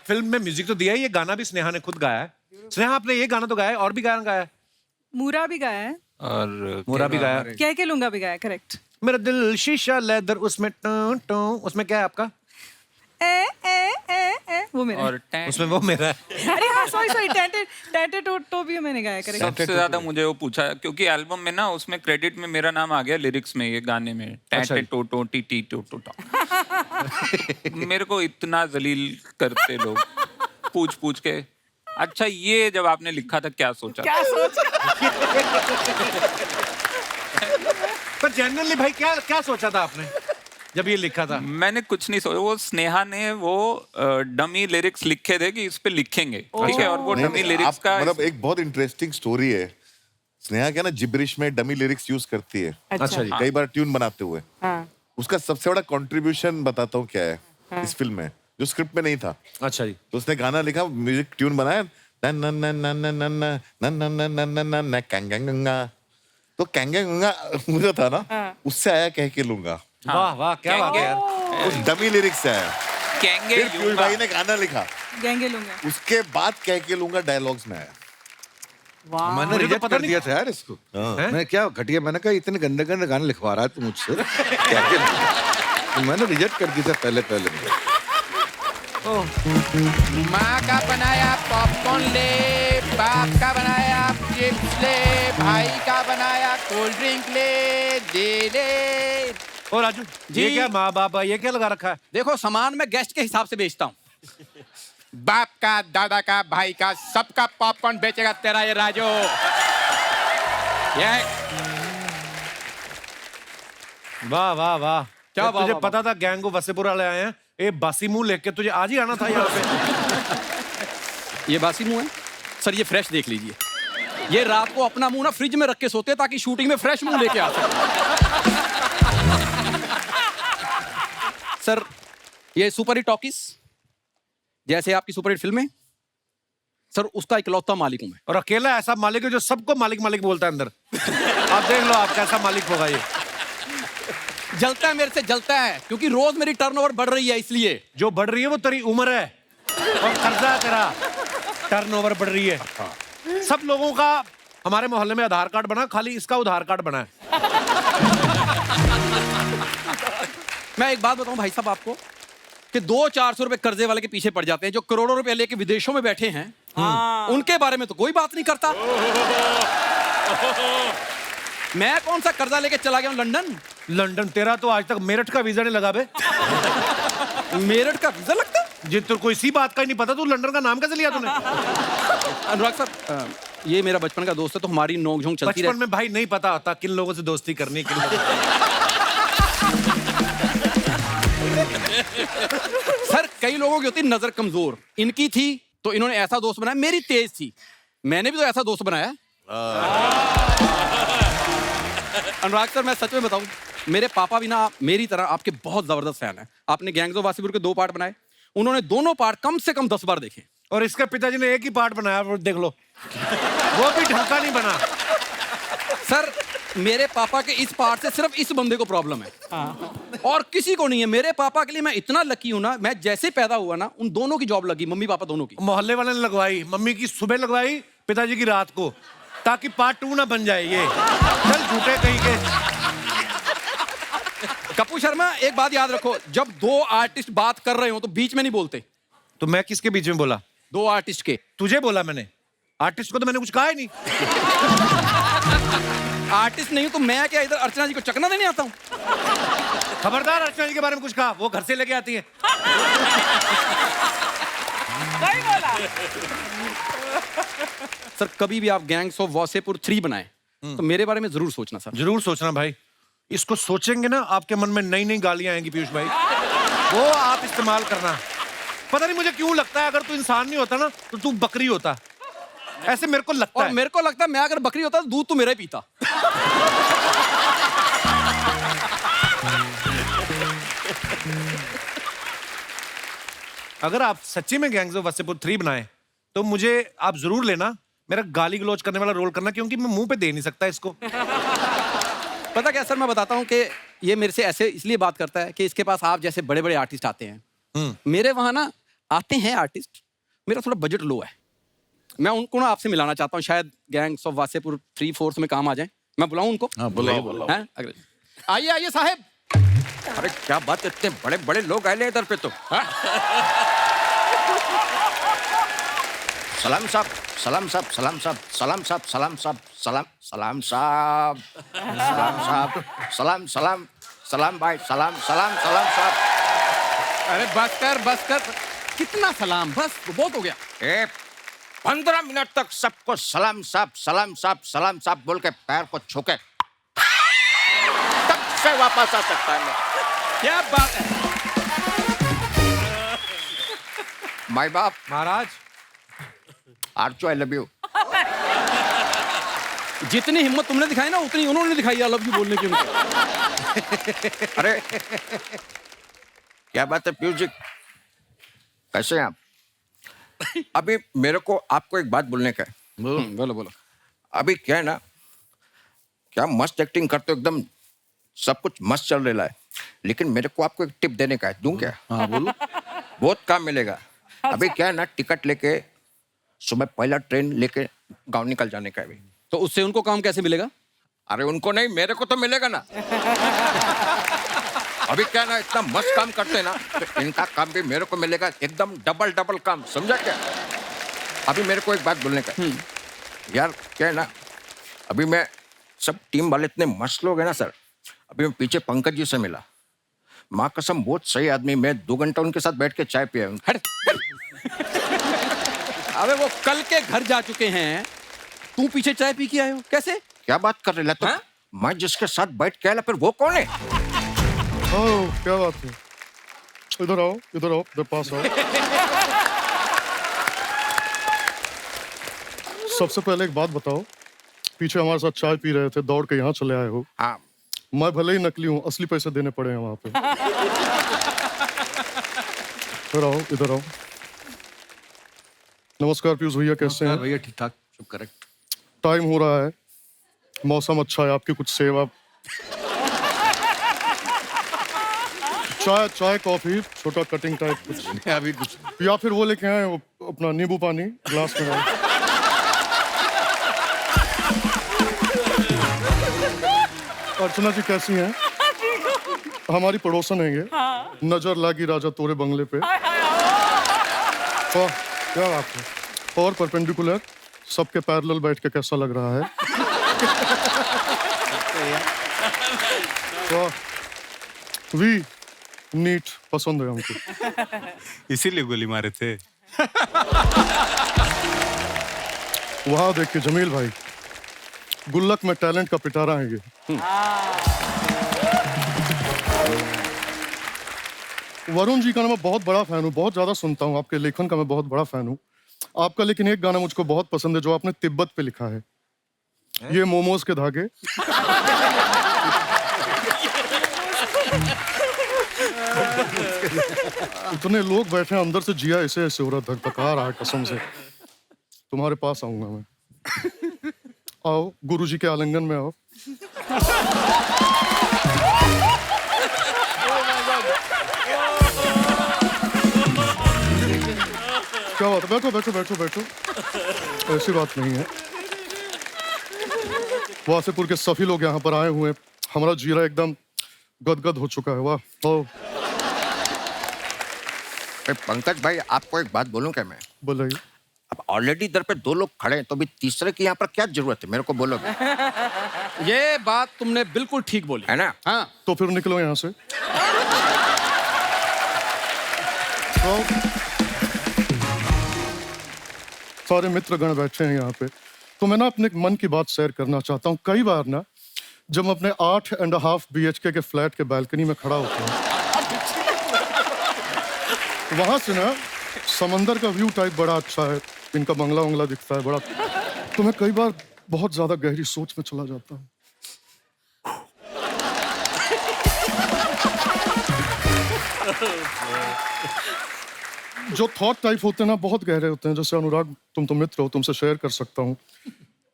फिल्म में म्यूजिक तो दिया है, ये गाना भी स्नेहा ने खुद गाया है। स्नेहा, आपने ये गाना तो गाया है, और भी गाना गाया है? मूरा भी गाया है और मोरा भी गाया, कह के लूंगा भी गाया, करेक्ट। मेरा दिल शीशा लेदर, उसमें टों टों, उसमें क्या है आपका? ए ए ए ए वो मेरा और उसमें वो मेरा है। अरे हाँ सॉरी टैटे टो भी मैंने गाया, करेक्ट। सबसे ज्यादा मुझे वो पूछा क्योंकि एल्बम में ना उसमें क्रेडिट में मेरा नाम आ गया लिरिक्स में, ये गाने में टैटे टो टो टी टी टो टो टो। मेरे को इतना जलील करते लोग पूछ पूछ के। अच्छा, ये जब आपने लिखा था क्या सोचा? क्या सोच? पर जनरली भाई क्या क्या सोचा था आपने जब ये लिखा था? मैंने कुछ नहीं सोचा, वो स्नेहा ने वो डमी लिरिक्स लिखे थे कि इस पे लिखेंगे, ठीक है, और वो डमी लिरिक्स का मतलब एक बहुत इंटरेस्टिंग स्टोरी है। स्नेहा क्या ना जिब्रिश में डमी लिरिक्स यूज करती है। अच्छा जी। कई बार ट्यून बनाते हुए। हाँ। उसका सबसे बड़ा कंट्रीब्यूशन बताता हूँ क्या है इस फिल्म में, जो स्क्रिप्ट में नहीं था। अच्छा जी। तो उसने गाना लिखा, म्यूजिक ट्यून बनाया, न न न न न न न न न न न न न कैंगंगा। तो कैंगंगा मुझे था ना, उससे आया कह के लूंगा। वाह वाह, क्या बात है यार। उस डमी लिरिक्स से आया। कहेंगे फिर पीयूष भाई ने गाना लिखा, गैंगे लूंगा। उसके बाद कह के लूंगा डायलॉग्स में आया। मैंने मुझे तो रिजेक्ट पता कर नहीं- दिया था यार इसको। हैं? मैं क्या घटिया, मैंने कहा इतने गंदे गंदे गाने लिखवा रहा है तू मुझसे। क्या क्या? तो मैंने रिजेक्ट कर दिया था पहले। माँ का बनाया पॉपकॉर्न ले, बाप का बनाया चिप्स ले, भाई का बनाया कोल्ड ड्रिंक ले, दे ले। ओ राजू जी। ये क्या माँ बाप ये क्या लगा रखा है? देखो सामान मैं गेस्ट के हिसाब से बेचता हूँ। बाप का, दादा का, भाई का, सबका पॉपकॉर्न बेचेगा तेरा ये राजू। ये वाह वाह वाह, क्या वाह, तुझे वाह, पता था गैंग ऑफ वसेपुर वाले आए हैं? ए बासी मुंह लेके तुझे आज ही आना था यहाँ पे। ये बासी मुंह है सर, ये फ्रेश देख लीजिए। ये रात को अपना मुंह ना फ्रिज में रख के सोते हैं ताकि शूटिंग में फ्रेश मुंह लेके आ सके। सर ये सुपर हिट टॉकीज, जैसे आपकी सुपर हिट फिल्में, सर उसका इकलौता मालिक हूं मैं। और अकेला ऐसा मालिक है जो सबको मालिक मालिक बोलता है अंदर। आप देख लो आप कैसा मालिक होगा ये। जलता है, मेरे से जलता है, क्योंकि रोज मेरी टर्नओवर बढ़ रही है, इसलिए। जो बढ़ रही है वो तेरी उम्र है और कर्जा है तेरा, टर्नओवर बढ़ रही है। सब लोगों का हमारे मोहल्ले में आधार कार्ड बना, खाली इसका उधार कार्ड बना है। मैं एक बात बताऊं भाई साहब आपको, कि 200-400 रुपए कर्जे वाले के पीछे पड़ जाते हैं, जो करोड़ों रुपए लेके विदेशों में बैठे हैं, उनके बारे में तो कोई बात नहीं करता। मैं कौन सा कर्जा लेके चला गया हूं लंदन? लंदन तेरा तो आज तक मेरठ का वीजा नहीं लगा बे। मेरठ का वीजा लगता? जिन तो कोई सी बात का ही नहीं पता, तू लंदन का नाम कैसे लिया तूने? अनुराग साहब, ये मेरा बचपन का दोस्त है, तो हमारी नोक-झोंक चलती बचपन में भाई नहीं पता होता किन लोगों से दोस्ती करनी, किन लोगों सर कई लोगों की होती नजर कमजोर, इनकी थी तो इन्होंने ऐसा दोस्त बनाया। मेरी तेज थी, मैंने भी तो ऐसा दोस्त बनाया। अनुराग सर मैं सच में बताऊं, मेरे पापा भी ना मेरी तरह आपके बहुत जबरदस्त फैन है। आपने गैंग्स ऑफ वासेपुर के 2 पार्ट बनाए, उन्होंने दोनों पार्ट कम से कम 10 बार देखे। और इसके पिताजी ने एक ही पार्ट बनाया, वो देख लो, वो भी ढंग का नहीं बना। सर मेरे पापा के इस पार्ट से सिर्फ इस बंदे को प्रॉब्लम है, और किसी को नहीं है। मेरे पापा के लिए मैं इतना लकी हूं ना, मैं जैसे पैदा हुआ ना, उन दोनों की जॉब लगी, मम्मी पापा दोनों की। मोहल्ले वाले ने लगवाई, मम्मी की सुबह लगवाई, पिताजी की रात को, ताकि पार्ट 2 ना बन जाए ये। चल झूठे कहीं के। कपूर शर्मा एक बात याद रखो, जब 2 आर्टिस्ट बात कर रहे हो तो बीच में नहीं बोलते। तो मैं किसके बीच में बोला? 2 आर्टिस्ट के। तुझे बोला मैंने, आर्टिस्ट को तो मैंने कुछ कहा ही नहीं। आर्टिस्ट नहीं हूं तो मैं क्या इधर अर्चना जी को चकना देने आता हूं? खबरदार अर्चना जी के बारे में कुछ कहा, वो घर से लेके आती है। सही बोला। सर कभी भी आप गैंग्स ऑफ वासेपुर 3 बनाए तो मेरे बारे में जरूर सोचना सर। जरूर सोचना भाई, इसको सोचेंगे ना आपके मन में नई नई गालियां आएंगी पीयूष भाई, वो आप इस्तेमाल करना। पता नहीं मुझे क्यों लगता है अगर तू इंसान नहीं होता ना तो तू बकरी होता, ऐसे मेरे को लगता और है। मेरे को लगता है मैं अगर बकरी होता तो दूध तो मेरा ही पीता। अगर आप सच्ची में गैंग्स ऑफ वासेपुर 3 बनाए तो मुझे आप जरूर लेना, मेरा गाली गलौज करने वाला रोल करना, क्योंकि मैं मुंह पे दे नहीं सकता इसको। पता क्या सर, मैं बताता हूँ कि ये मेरे से ऐसे इसलिए बात करता है कि इसके पास आप जैसे बड़े बड़े आर्टिस्ट आते हैं। मेरे वहां ना आते हैं आर्टिस्ट, मेरा थोड़ा बजट लो है। मैं उनको ना आपसे मिलाना चाहता हूँ, शायद गैंग्स ऑफ वासेपुर 3-4 में काम आ जाए। मैं बुलाऊं उनको? हैं? आइए आइए साहब। अरे क्या बात, इतने बड़े बड़े लोग आए इधर पे तो। सलाम साहब, सलाम साहब, सलाम साहब, सलाम साहब, सलाम साहब, सलाम सलाम साहब, सलाम साहब, सलाम सलाम सलाम भाई, सलाम सलाम सलाम साहब। अरे बस कर, कितना सलाम, बस बहुत हो गया। 15 मिनट तक सबको सलाम साहब, सलाम साहब, सलाम साहब बोल के पैर को छूके तब से वापस आ सकता है मैं। क्या बात है माई बाप महाराज, आर्चो आई लव यू। जितनी हिम्मत तुमने दिखाई ना उतनी उन्होंने दिखाई आई लव यू बोलने की उनको। अरे क्या बात है पीयूष जी, कैसे हैं आप? अभी मेरे को आपको एक बात बोलने का है। बोलो बोलो। अभी क्या है ना, क्या मस्त एक्टिंग करते हो, एकदम सब कुछ मस्त चल रहा है, लेकिन मेरे को आपको एक टिप देने का है। दूं क्या? हाँ बोलो। बहुत काम मिलेगा। अभी क्या है ना, टिकट लेके सुबह पहला ट्रेन लेके गांव निकल जाने का है अभी। तो उससे उनको काम कैसे मिलेगा? अरे उनको नहीं, मेरे को तो मिलेगा ना। अभी क्या ना इतना मस्त काम करते हैं ना, तो इनका काम भी मेरे को मिलेगा एकदम डबल डबल काम, समझा क्या? अभी मेरे को एक बात बोलने का यार, क्या है ना, अभी मैं सब टीम वाले इतने मस्त लोग हैं ना सर। अभी मैं पीछे पंकज जी से मिला, माँ कसम बहुत सही आदमी, मैं 2 घंटा उनके साथ बैठ के चाय पिया हूँ। हट। अबे वो कल के घर जा चुके हैं, तू पीछे चाय पी के आए हो, कैसे? क्या बात कर रहे हो? मैं जिसके साथ बैठ के आया फिर वो कौन है? ओह क्या बात है, इधर आओ, इधर आओ, इधर पास आओ। सबसे पहले एक बात बताओ, पीछे हमारे साथ चाय पी रहे थे, दौड़ के यहाँ चले आए हो। हाँ, मैं भले ही नकली हूँ, असली पैसे देने पड़े हैं वहां पे। इधर आओ, इधर आओ। नमस्कार पीयूष भैया, कैसे हैं? भैया ठीक ठाक, सब करेक्ट। टाइम हो रहा है, मौसम अच्छा है, आपकी कुछ सेवा। चाय कॉफी, छोटा कटिंग टाइप कुछ, अभी कुछ या फिर वो लेके आए वो अपना नींबू पानी ग्लास में डाल। अर्चना जी कैसी हैं? हमारी पड़ोसन है ये। नजर लागी राजा तोरे बंगले पे। क्या बात है। और परपेंडिकुलर सबके पैरेलल बैठ के कैसा लग रहा है? वी नीट पसंद है हमको। इसीलिए गोली मारे थे। वहां देख के जमील भाई, गुल्लक में टैलेंट का पिटारा है ये। वरुण जी का मैं बहुत बड़ा फैन हूँ, बहुत ज्यादा सुनता हूँ, आपके लेखन का मैं बहुत बड़ा फैन हूँ। आपका लेकिन एक गाना मुझको बहुत पसंद है जो आपने तिब्बत पे लिखा है, ये मोमोज के धागे। इतने लोग बैठे हैं, अंदर से जिया ऐसे ऐसे हो रहा, धक-धका रहा है कसम से। तुम्हारे पास आऊंगा मैं। आओ गुरुजी के आलिंगन में आओ। क्या बात है, बैठो बैठो बैठो बैठो, ऐसी बात नहीं है। वासेपुर के सभी लोग यहाँ पर आए हुए हैं, हमारा जीरा एकदम गदगद हो चुका है। वाह। ओ पंकज भाई, आपको एक बात बोलूं क्या मैं? बोलिए। अब ऑलरेडी इधर पे 2 लोग खड़े हैं, तो अभी तीसरे की यहाँ पर क्या जरूरत है? मेरे को बोलोगे? ये बात तुमने बिल्कुल ठीक बोली है ना? हाँ। तो फिर निकलो यहाँ से। तो सारे मित्रगण बैठे हैं यहाँ पे, तो मैं ना अपने मन की बात शेयर करना चाहता हूँ। कई बार ना जब मैं अपने 8.5 BHK के फ्लैट के बालकनी में खड़ा होता हूँ, वहां से ना समंदर का व्यू टाइप बड़ा अच्छा है, इनका बंगला वंगला दिखता है बड़ा, तो मैं कई बार बहुत ज्यादा गहरी सोच में चला जाता हूँ। जो थॉट टाइप होते हैं ना, बहुत गहरे होते हैं। जैसे अनुराग, तुम तो मित्र हो, तुमसे शेयर कर सकता हूँ।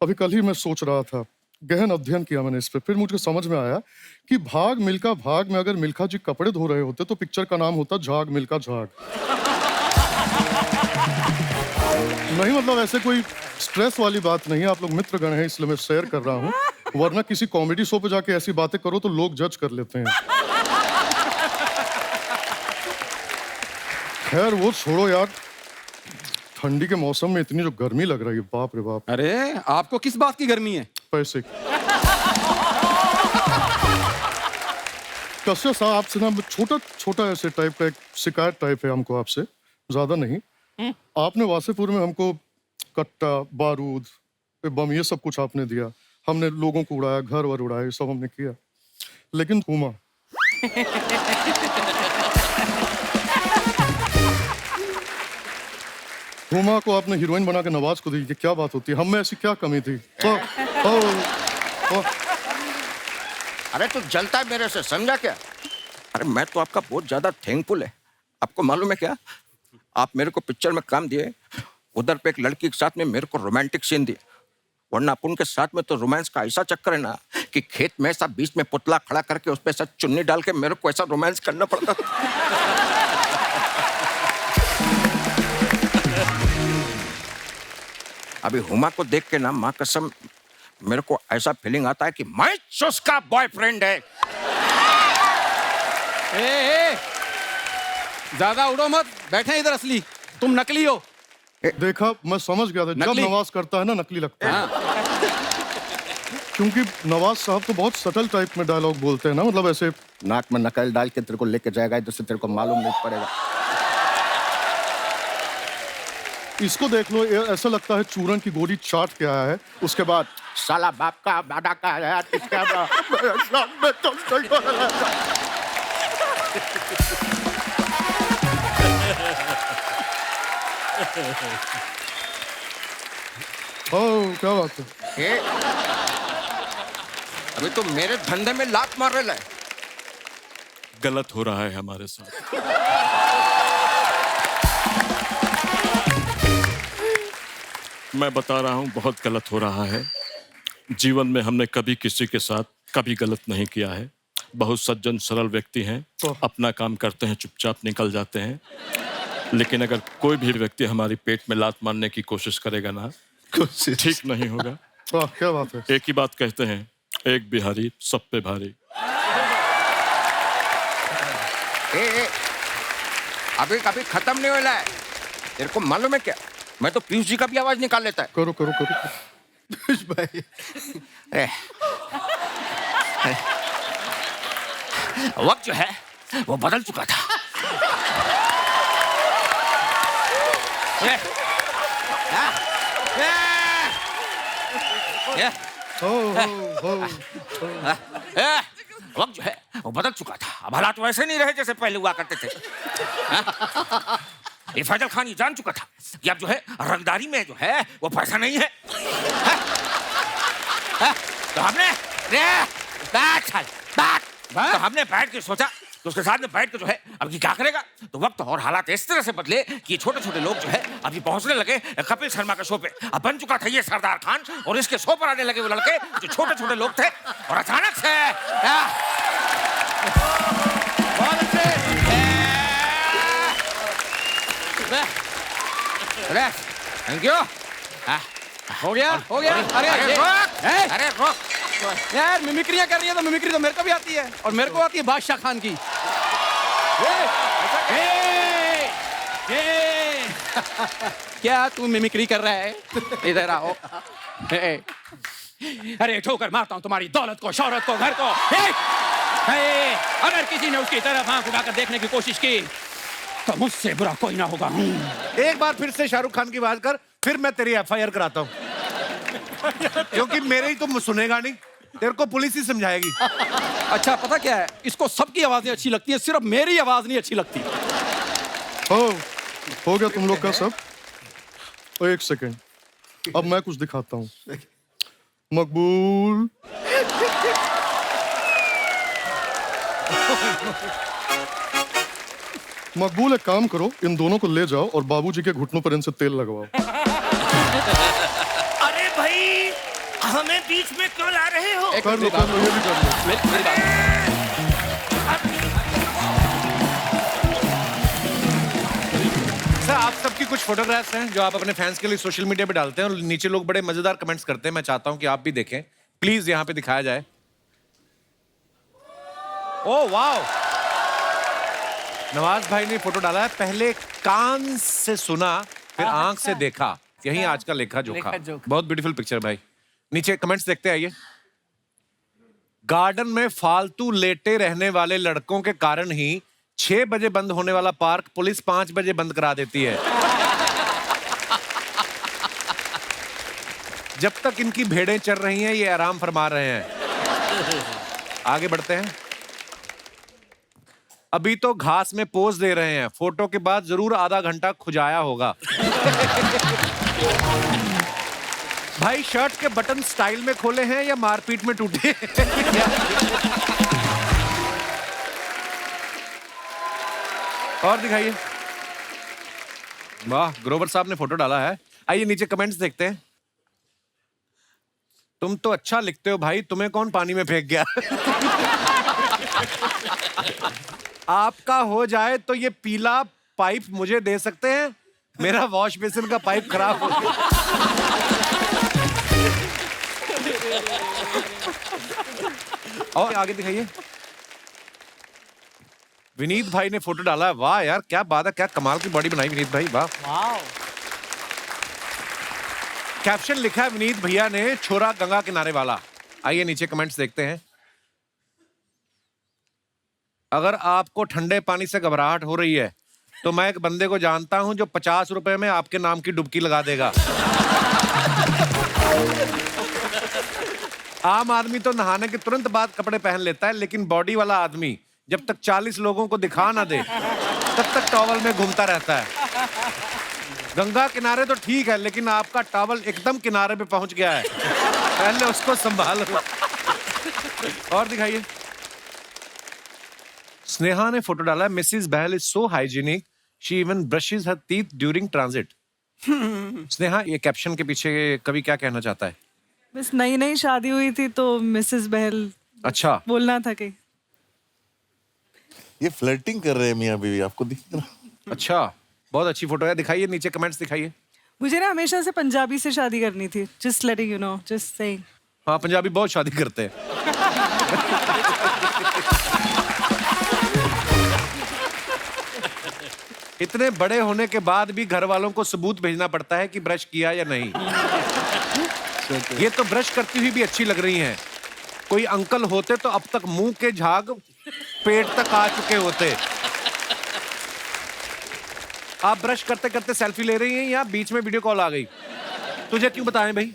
अभी कल ही मैं सोच रहा था, गहन अध्ययन किया मैंने इस पे, फिर मुझे समझ में आया कि भाग मिल्खा भाग में अगर मिल्खा जी कपड़े धो रहे होते तो पिक्चर का नाम होता झाग मिल्खा झाग। नहीं मतलब ऐसे कोई स्ट्रेस वाली बात नहीं है, आप लोग मित्रगण हैं इसलिए मैं शेयर कर रहा हूँ, वरना किसी कॉमेडी शो पे जाके ऐसी बातें करो तो लोग जज कर लेते हैं। खैर वो छोड़ो यार, ठंडी के मौसम में इतनी जो गर्मी लग रही है, बाप रे बाप। अरे आपको किस बात की गर्मी है? पैसे की। कश्यप साहब, आपसे ना छोटा छोटा ऐसे टाइप का एक शिकायत टाइप है हमको आपसे, ज्यादा नहीं। आपने वासेपुर में हमको कट्टा, बारूद, बम, ये सब कुछ आपने दिया, हमने लोगों को उड़ाया, घर वर उड़ाया, ये सब हमने किया, लेकिन हुमा हुमा को आपने हीरोइन बना के नवाज को दी, कि क्या बात होती है? हम में ऐसी क्या कमी थी? अरे तू जलता है मेरे से, समझा क्या? अरे मैं तो आपका बहुत ज्यादा थैंकफुल है। आपको मालूम है क्या, आप मेरे को पिक्चर में काम दिए, उधर पे एक लड़की के साथ में मेरे को रोमांटिक सीन दिए, वरना अपन के साथ में तो रोमांस का ऐसा चक्कर है ना कि खेत में ऐसा बीच में पुतला खड़ा करके उस पे ऐसा चुन्नी डाल के मेरे को ऐसा रोमांस करना पड़ता था। अभी हुमा को देख के ना, माँ कसम, मेरे को ऐसा फीलिंग आता है कि मैं उसका बॉयफ्रेंड है। ए, ज्यादा उड़ो मत, बैठे हैं इधर असली, तुम नकली हो। देखा, मैं समझ गया था जब नकली? नवाज करता है ना नकली लगता है। हाँ। क्योंकि नवाज साहब तो बहुत सटल टाइप में डायलॉग बोलते हैं ना, मतलब ऐसे नाक में नकल डाल के तेरे को लेके जाएगा इधर से, तेरे को मालूम नहीं पड़ेगा। इसको देख लो, ये ऐसा लगता है चूरन की गोली चाट के आया है, उसके बाद साला बाप का बाडा का है, इसका ओह क्या बात है। ए, अभी तो मेरे धंधे में लात मार रहे है। गलत हो रहा है हमारे साथ। मैं बता रहा हूं, बहुत गलत हो रहा है। जीवन में हमने कभी किसी के साथ कभी गलत नहीं किया है। बहुत सज्जन सरल व्यक्ति हैं, अपना काम करते हैं, चुपचाप निकल जाते हैं। लेकिन अगर कोई भी व्यक्ति हमारी पेट में लात मारने की कोशिश करेगा ना, ठीक नहीं होगा। क्या बात है। एक ही बात कहते हैं, एक बिहारी सब पे भारी। ए, अभी कभी खत्म नहीं होना है। तेरे को मालूम है क्या, मैं तो पीयूष जी का भी आवाज निकाल लेता है। करो करो करो पीयूष भाई, वक्त जो है वो बदल चुका था। वक्त जो है वो बदल चुका था। अब हालात वैसे नहीं रहे जैसे पहले हुआ करते थे। ये फैजल खान ये जान चुका था कि अब जो है रंगदारी में जो है वो पैसा नहीं है। तो हमने तो हमने बैठ के सोचा तो उसके साथ में बैठ के जो है अब ये क्या करेगा। तो वक्त और हालात इस तरह से बदले कि ये छोटे छोटे लोग जो है अभी पहुंचने लगे कपिल शर्मा के शो पे। अब बन चुका था ये सरदार खान और इसके शो पर आने लगे वो लड़के जो छोटे छोटे लोग थे। और अचानक से बहुत अच्छे थैंक यू। हो गया हो गया। अरे रोक यार, मिमिक्रियां कर रही है तो मिमिक्री तो मेरे को भी आती है, और मेरे को आती है बादशाह खान की। क्या तू मिमिक्री कर रहा है? इधर आओ। अरे ठोकर मारता हूं तुम्हारी दौलत को, शौहरत को, घर को। अगर किसी ने उसकी तरफ आंख उठाकर देखने की कोशिश की तो मुझसे बुरा कोई ना होगा। एक बार फिर से शाहरुख खान की बात कर, फिर मैं तेरी एफआईआर कराता हूँ। क्योंकि मेरे ही तुम सुनेगा नहीं, तेरे को पुलिस ही समझाएगी। अच्छा पता क्या है, इसको सबकी आवाजें अच्छी लगती है, सिर्फ मेरी आवाज नहीं अच्छी लगती। हो गया तुम लोग का सब। एक सेकेंड, अब मैं कुछ दिखाता हूँ। मकबूल मकबूल, एक काम करो, इन दोनों को ले जाओ और बाबूजी के घुटनों पर इनसे तेल लगवाओ। अरे भाई, हमें बीच में क्यों ला रहे हो? कर लो, ये भी कर लो। मेरी बात। सर, आप सबकी कुछ फोटोग्राफ्स हैं जो आप अपने फैंस के लिए सोशल मीडिया पे डालते हैं और नीचे लोग बड़े मजेदार कमेंट्स करते हैं। मैं चाहता हूं कि आप भी देखें, प्लीज यहाँ पे दिखाया जाए। ओह वाह, नवाज भाई ने फोटो डाला है, पहले कान से सुना फिर आंख से देखा, यही आज का लेखा जोखा। बहुत ब्यूटीफुल पिक्चर भाई। नीचे कमेंट्स देखते आइए। गार्डन में फालतू लेटे रहने वाले लड़कों के कारण ही 6 बजे बंद होने वाला पार्क पुलिस 5 बजे बंद करा देती है। जब तक इनकी भेड़ें चर रही हैं ये आराम फरमा रहे हैं। आगे बढ़ते हैं। अभी तो घास में पोज दे रहे हैं, फोटो के बाद जरूर आधा घंटा खुजाया होगा। भाई शर्ट के बटन स्टाइल में खोले हैं या मारपीट में टूटे? और दिखाइए। वाह, ग्रोवर साहब ने फोटो डाला है। आइए नीचे कमेंट्स देखते हैं। तुम तो अच्छा लिखते हो भाई, तुम्हें कौन पानी में फेंक गया? आपका हो जाए तो ये पीला पाइप मुझे दे सकते हैं, मेरा वॉश बेसिन का पाइप खराब हो गया। और आगे दिखाइए। विनीत भाई ने फोटो डाला है। वाह यार, क्या बात है, क्या कमाल की बॉडी बनाई विनीत भाई, वाह। कैप्शन लिखा है विनीत भैया ने, छोरा गंगा किनारे वाला। आइए नीचे कमेंट्स देखते हैं। अगर आपको ठंडे पानी से घबराहट हो रही है तो मैं एक बंदे को जानता हूं जो 50 रुपए में आपके नाम की डुबकी लगा देगा। आम आदमी तो नहाने के तुरंत बाद कपड़े पहन लेता है, लेकिन बॉडी वाला आदमी जब तक 40 लोगों को दिखा ना दे तब तक टॉवल में घूमता रहता है। गंगा किनारे तो ठीक है, लेकिन आपका टॉवल एकदम किनारे पे पहुंच गया है, पहले उसको संभालो। और दिखाइए। स्नेहा ने फोटो डाला है, Mrs Bahal is so hygienic, she even brushes her teeth during transit. Sneha, ये कैप्शन के पीछे कवि क्या कहना चाहता है? बस नई नई शादी हुई थी तो मिसेस बहल अच्छा बोलना था कि ये फ्लर्टिंग कर रहे हैं मियां बीवी, आपको दिख रहा? अच्छा, बहुत अच्छी फोटो है। दिखाइए नीचे कमेंट्स दिखाइए। मुझे ना हमेशा से पंजाबी से शादी करनी थी, just letting you know, just saying. हाँ, पंजाबी बहुत शादी करते हैं। इतने बड़े होने के बाद भी घर वालों को सबूत भेजना पड़ता है कि ब्रश किया या नहीं। ये तो ब्रश करती हुई भी अच्छी लग रही हैं। कोई अंकल होते तो अब तक मुंह के झाग पेट तक आ चुके होते। आप ब्रश करते करते सेल्फी ले रही हैं या बीच में वीडियो कॉल आ गई? तुझे क्यों बताएं भाई,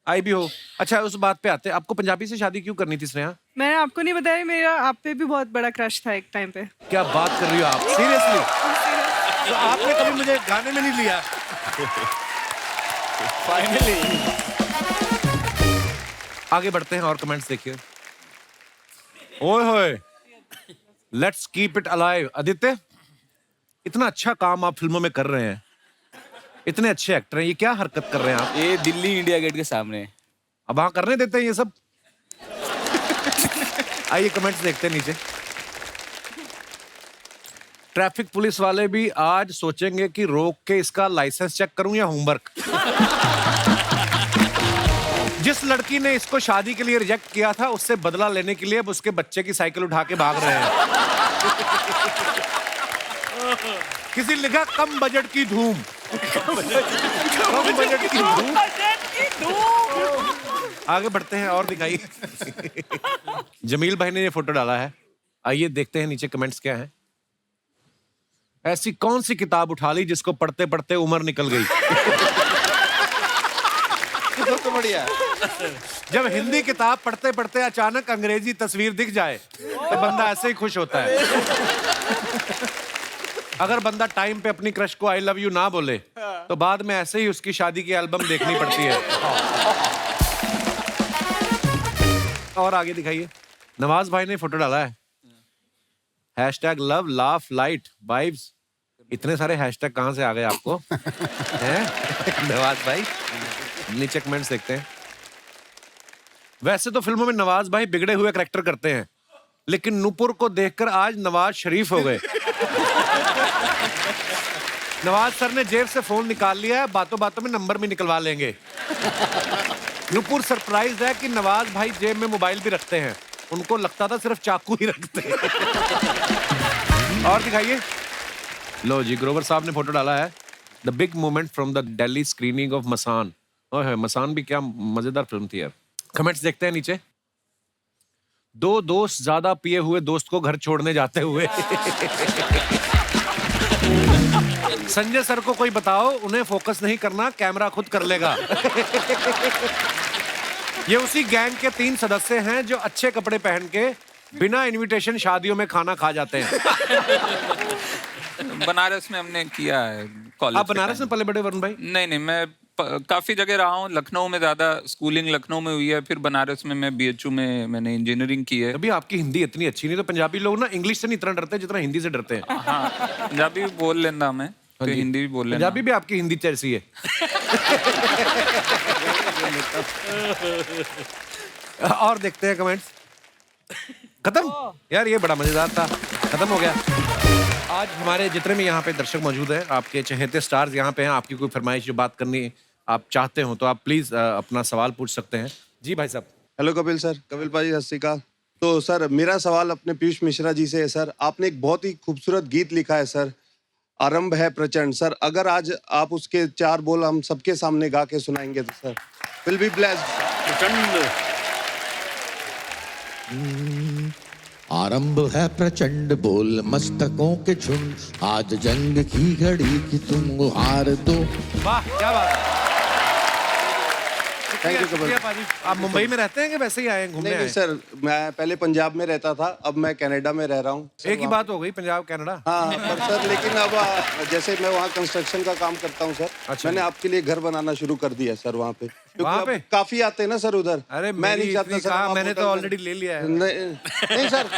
आई भी हो। अच्छा, उस बात पे आते, आपको पंजाबी से शादी क्यों करनी थी स्नेहा? मैंने आपको नहीं बताया, मेरा आप पे भी बहुत बड़ा क्रश था एक टाइम पे। क्या बात कर रही हो आप, सीरियसली? तो आपने कभी मुझे गाने में नहीं लिया? फाइनली। आगे बढ़ते हैं और कमेंट्स देखिए। ओए होए, let's keep it alive. Aditya, इतना अच्छा काम आप फिल्मों में कर रहे हैं, इतने अच्छे एक्टर हैं, ये क्या हरकत कर रहे हैं आप? ये दिल्ली इंडिया गेट के सामने। अब वहां करने देते हैं ये सब? आइए कमेंट्स देखते हैं नीचे। ट्रैफिक पुलिस वाले भी आज सोचेंगे कि रोक के इसका लाइसेंस चेक करूं या होमवर्क। जिस लड़की ने इसको शादी के लिए रिजेक्ट किया था, उससे बदला लेने के लिए अब उसके बच्चे की साइकिल उठा के भाग रहे हैं। किसी ने लिखा कम बजट की धूम। कम बजट की धूम। आगे बढ़ते हैं और दिखाइए। जमील भाई ने ये फोटो डाला है, आइए देखते हैं नीचे कमेंट्स क्या हैं। ऐसी कौन सी किताब उठा ली जिसको पढ़ते पढ़ते उम्र निकल गई? तो बढ़िया। जब हिंदी किताब पढ़ते पढ़ते अचानक अंग्रेजी तस्वीर दिख जाए तो बंदा ऐसे ही खुश होता है। अगर बंदा टाइम पे अपनी क्रश को आई लव यू ना बोले तो बाद में ऐसे ही उसकी शादी की एल्बम देखनी पड़ती है। और आगे दिखाइए। नवाज भाई ने फोटो डाला है, hashtag love laugh light vibes. इतने सारे हैशटैग कहां से आ गए आपको? हैं नवाज भाई? नीचे कमेंट्स देखते हैं। वैसे तो फिल्मों में नवाज भाई बिगड़े हुए करैक्टर करते हैं, लेकिन नूपुर को देखकर आज नवाज शरीफ हो गए। नवाज सर ने जेब से फोन निकाल लिया है, बातों बातों में नंबर भी निकलवा लेंगे। नूपुर सरप्राइज है कि नवाज भाई जेब में मोबाइल भी रखते हैं, उनको लगता था सिर्फ चाकू ही रखते हैं। और दिखाइए। लो जी, ग्रोवर साहब ने फोटो डाला है, the big moment from the Delhi screening of Masaan. Oh, Masaan भी क्या मजेदार फिल्म थी यार। कमेंट्स देखते हैं नीचे। दो दोस्त ज्यादा पिए हुए दोस्त को घर छोड़ने जाते हुए। संजय सर को कोई बताओ, उन्हें फोकस नहीं करना, कैमरा खुद कर लेगा। ये उसी गैंग के 3 सदस्य हैं जो अच्छे कपड़े पहन के बिना इनविटेशन शादियों में खाना खा जाते हैं। बनारस में हमने किया है कॉलेज। आप बनारस में पले बड़े वरुण भाई? नहीं, मैं काफी जगह रहा हूँ। लखनऊ में ज्यादा स्कूलिंग लखनऊ में हुई है, फिर बनारस में मैं BHU में मैंने इंजीनियरिंग की है। अभी आपकी हिंदी इतनी अच्छी नहीं, तो पंजाबी लोग ना इंग्लिश से नहीं इतना डरते जितना हिंदी से डरते हैं। हाँ, पंजाबी भी बोल लेना मैं, तो हिंदी भी बोल लेना। पंजाबी भी आपकी हिंदी जैसी है। और देखते हैं कमेंट्स। खत्म यार, ये बड़ा मजेदार था, खत्म हो गया। आज हमारे जितने भी यहाँ पे दर्शक मौजूद हैं, आपके चहेते स्टार्स यहाँ पे हैं, आपकी कोई फरमाइश जो बात करनी आप चाहते हो तो आप प्लीज अपना सवाल पूछ सकते हैं। जी भाई साहब। हेलो कपिल सर, कपिल भाजी सत श्री अकाल। तो सर मेरा सवाल अपने पीयूष मिश्रा जी से है सर। आपने एक बहुत ही खूबसूरत गीत लिखा है सर, आरंभ है प्रचंड। सर अगर आज आप उसके 4 बोल हम सबके सामने गा के सुनाएंगे तो सर विल बी ब्लेस्ड। प्रचंड आरंभ है प्रचंड बोल मस्तकों के झुंड, आज जंग की घड़ी कि तुम हार दो। वाह क्या बात। थैंक यू शुक्रिया पाजी। आप मुंबई में रहते हैं कि वैसे ही आए हैं घूमने? नहीं आए? सर, मैं पहले पंजाब में रहता था, अब मैं कनाडा में रह रहा हूँ। एक ही बात हो गई, पंजाब कनाडा। हाँ पर सर लेकिन अब जैसे मैं वहाँ कंस्ट्रक्शन का काम करता हूँ सर। अच्छा। मैंने आपके लिए घर बनाना शुरू कर दिया सर वहाँ पे, क्योंकि वहाँ पे? अब काफी आते हैं ना सर उधर। अरे मैं नहीं चाहता सर आप मैंने तो होटल में- ऑलरेडी ले लिया है। नहीं सर,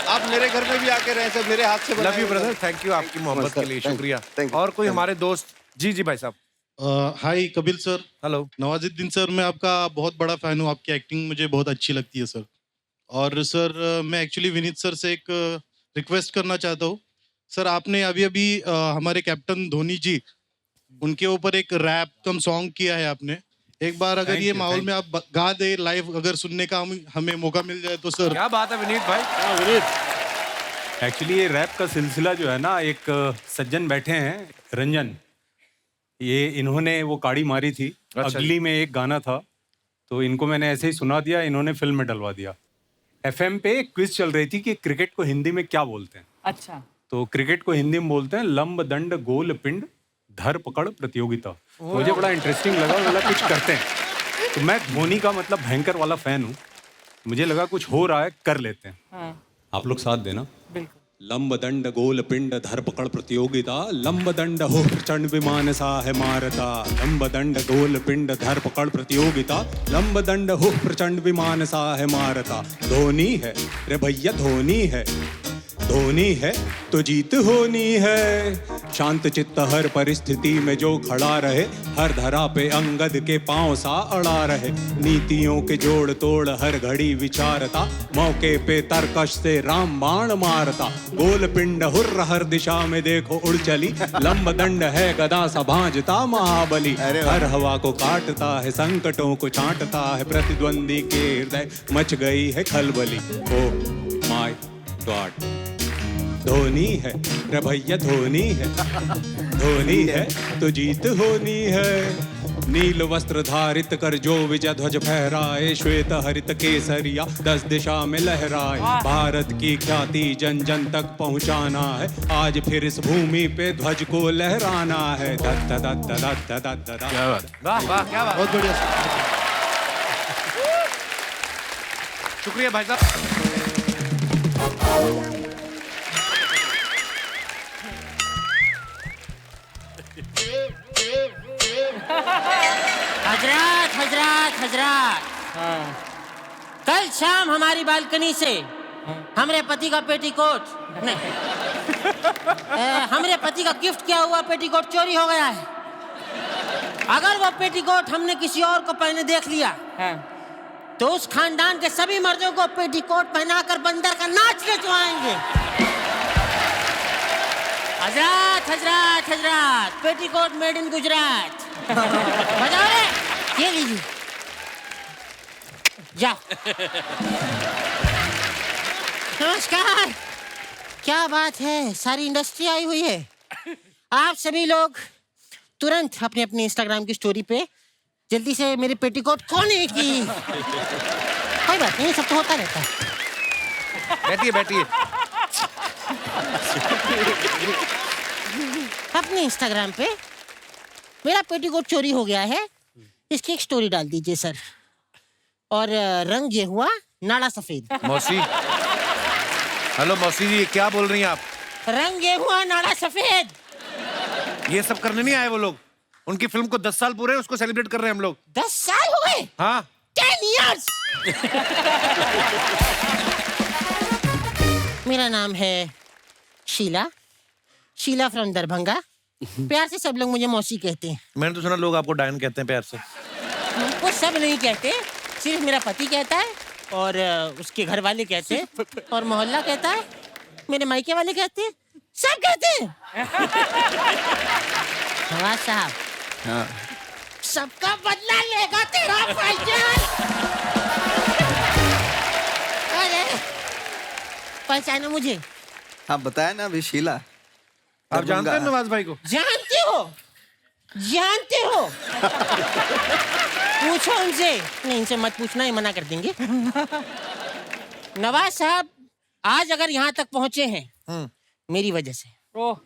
आप मेरे घर में भी आके रहे सर, मेरे हाथ से love you brother, thank you आपकी मोहब्बत के लिए, शुक्रिया। और कोई हमारे दोस्त? जी जी भाई साहब। Hi Kapil sir. Hello Nawazuddin sir, मैं आपका बहुत बड़ा फैन हूँ, आपकी एक्टिंग मुझे बहुत अच्छी लगती है सर। और सर मैं एक्चुअली विनीत सर से एक रिक्वेस्ट करना चाहता हूँ सर। आपने अभी अभी हमारे कैप्टन धोनी जी, उनके ऊपर एक रैप कम सॉन्ग किया है आपने। एक बार अगर Thank ये you, माहौल thank में आप गा दे लाइव, अगर सुनने का हमें मौका मिल जाए तो सर। क्या बात है विनीत भाई। विनीत एक्चुअली ये रैप का सिलसिला जो है ना, एक सज्जन बैठे हैं रंजन, ये इन्होंने वो काड़ी मारी थी। अच्छा अगली में एक गाना था, तो इनको मैंने ऐसे ही सुना दिया, इन्होंने फिल्म में डलवा दिया। एफएम पे एक क्विज चल रही थी कि क्रिकेट को हिंदी में क्या बोलते हैं। अच्छा। तो क्रिकेट को हिंदी में बोलते हैं लंब दंड गोल पिंड धर पकड़ प्रतियोगिता। मुझे बड़ा इंटरेस्टिंग लगा, बोला कुछ करते हैं। तो मैं धोनी का मतलब भयंकर वाला फैन हूँ, मुझे लगा कुछ हो रहा है, कर लेते हैं। हाँ। आप लोग साथ देना। बिल्कुल। लंब दंड गोल पिंड धर पकड़ प्रतियोगिता, लंब दंड हो प्रचंड विमान सा है मारता। लंब दंड गोल पिंड धर पकड़ प्रतियोगिता, लंब दंड हो प्रचंड विमान सा है मारता। धोनी है रे भैया धोनी है, धोनी है तो जीत होनी है। शांत चित्त हर परिस्थिति में जो खड़ा रहे, हर धरा पे अंगद के पांव सा अड़ा रहे। नीतियों के जोड़ तोड़ हर घड़ी विचारता, मौके पे तरकश से राम बाण मारता। गोल पिंड हुर्र हर दिशा में देखो उड़ चली, लंब दंड है गदा सा भांजता महाबली। हर हवा को काटता है, संकटों को छांटता है, प्रतिद्वंदी के हृदय मच गई है खलबली। ओ माय गॉड, धोनी है रे भैया धोनी है, धोनी है तो जीत होनी है। नील वस्त्र धारित कर जो विजय ध्वज फहराए, श्वेत हरित केसरिया 10 दिशा में लहराए। भारत की ख्याति जन जन तक पहुंचाना है, आज फिर इस भूमि पे ध्वज को लहराना है। दत्त दत्त दत्त दत्त दत्त। क्या बात, वाह वाह क्या बात, बहुत बढ़िया। शुक्रिया भाई साहब। हजरत हजरत हजरत, कल शाम हमारी बालकनी से हमरे पति का पेटीकोट नहीं, हमरे पति का गिफ्ट किया हुआ पेटीकोट चोरी हो गया है। अगर वो पेटीकोट हमने किसी और को पहने देख लिया तो उस खानदान के सभी मर्दों को पेटीकोट पहनाकर बंदर का नाच नचवाएंगे। हजरत हजरत हजरत, पेटीकोट मेड इन गुजरात। बजाओ रे, ये लीजिए, जाओ। नमस्कार, क्या बात है, सारी इंडस्ट्री आई हुई है। आप सभी लोग तुरंत अपने अपने इंस्टाग्राम की स्टोरी पे जल्दी से मेरे पेटीकोट खोने की। कोई बात नहीं, सब तो होता रहता है। बैठिए बैठिए। अपने इंस्टाग्राम पे मेरा पेटीकोट चोरी हो गया है, इसकी एक स्टोरी डाल दीजिए सर। और रंग ये हुआ नाड़ा सफेद। मौसी, हेलो मौसी जी, क्या बोल रही हैं आप? रंग ये हुआ नाड़ा सफेद। ये सब करने नहीं आए वो लोग, उनकी फिल्म को 10 साल पूरे, उसको सेलिब्रेट कर रहे हैं हम लोग। 10 साल हो गए? हाँ 10 years। मेरा नाम है शीला, शीला फ्रॉम दरभंगा। प्यार से सब लोग मुझे मौसी कहते हैं। मैंने तो सुना लोग आपको डायन कहते हैं प्यार से। वो सब नहीं कहते, सिर्फ मेरा पति कहता है, और उसके घर वाले कहते हैं, और मोहल्ला कहता है, मेरे मायके वाले कहते हैं, सब कहते हैं। हाँ साहब, हाँ। सबका बदला लेगा तेरा भाईजान। अरे पहचाना मुझे? हाँ बताया ना अभी शीला। आप जानते हैं नवाज भाई को? जानते हो? जानते हो? पूछो उनसे। नहीं, इनसे मत पूछना, ये मना कर देंगे। नवाज साहब आज अगर यहाँ तक पहुंचे हैं मेरी वजह से। ओह,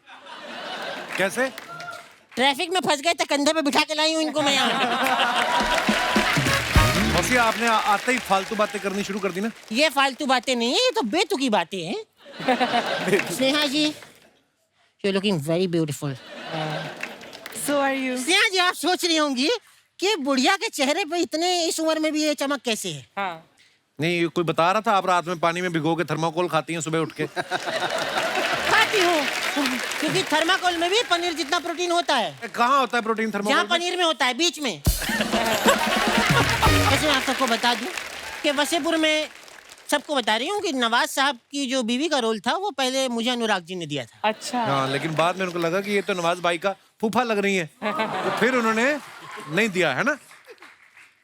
कैसे? ट्रैफिक में फंस गए तो कंधे पे बिठा के लाई हूँ इनको मैं यहाँ। मौसी, आपने आते ही फालतू बातें करनी शुरू कर दी ना। ये फालतू बातें नहीं है, ये तो बेतुकी बातें हैं। Sneha ji, you looking very beautiful. So are you? Sneha ji, आप सोच रही होंगी कि बुढ़िया के चेहरे पे इतने इस उम्र में भी ये चमक कैसे है? हाँ। नहीं, कोई बता रहा था आप रात में पानी में भिगो के थर्माकोल खाती हैं सुबह उठ के। खाती हूँ, क्योंकि थर्माकोल में भी पनीर जितना प्रोटीन होता है। कहाँ होता है प्रोटीन थर्माकोल? जहाँ पनीर में होता है, बीच में। वैसे मैं आप सबको बता दूं कि वसेपुर में सबको बता रही हूँ कि नवाज साहब की जो बीवी का रोल था वो पहले मुझे अनुराग जी ने दिया था। अच्छा। हाँ, लेकिन बाद में उनको लगा कि ये तो नवाज भाई का फूफा लग रही है, तो फिर उन्होंने नहीं दिया, है ना?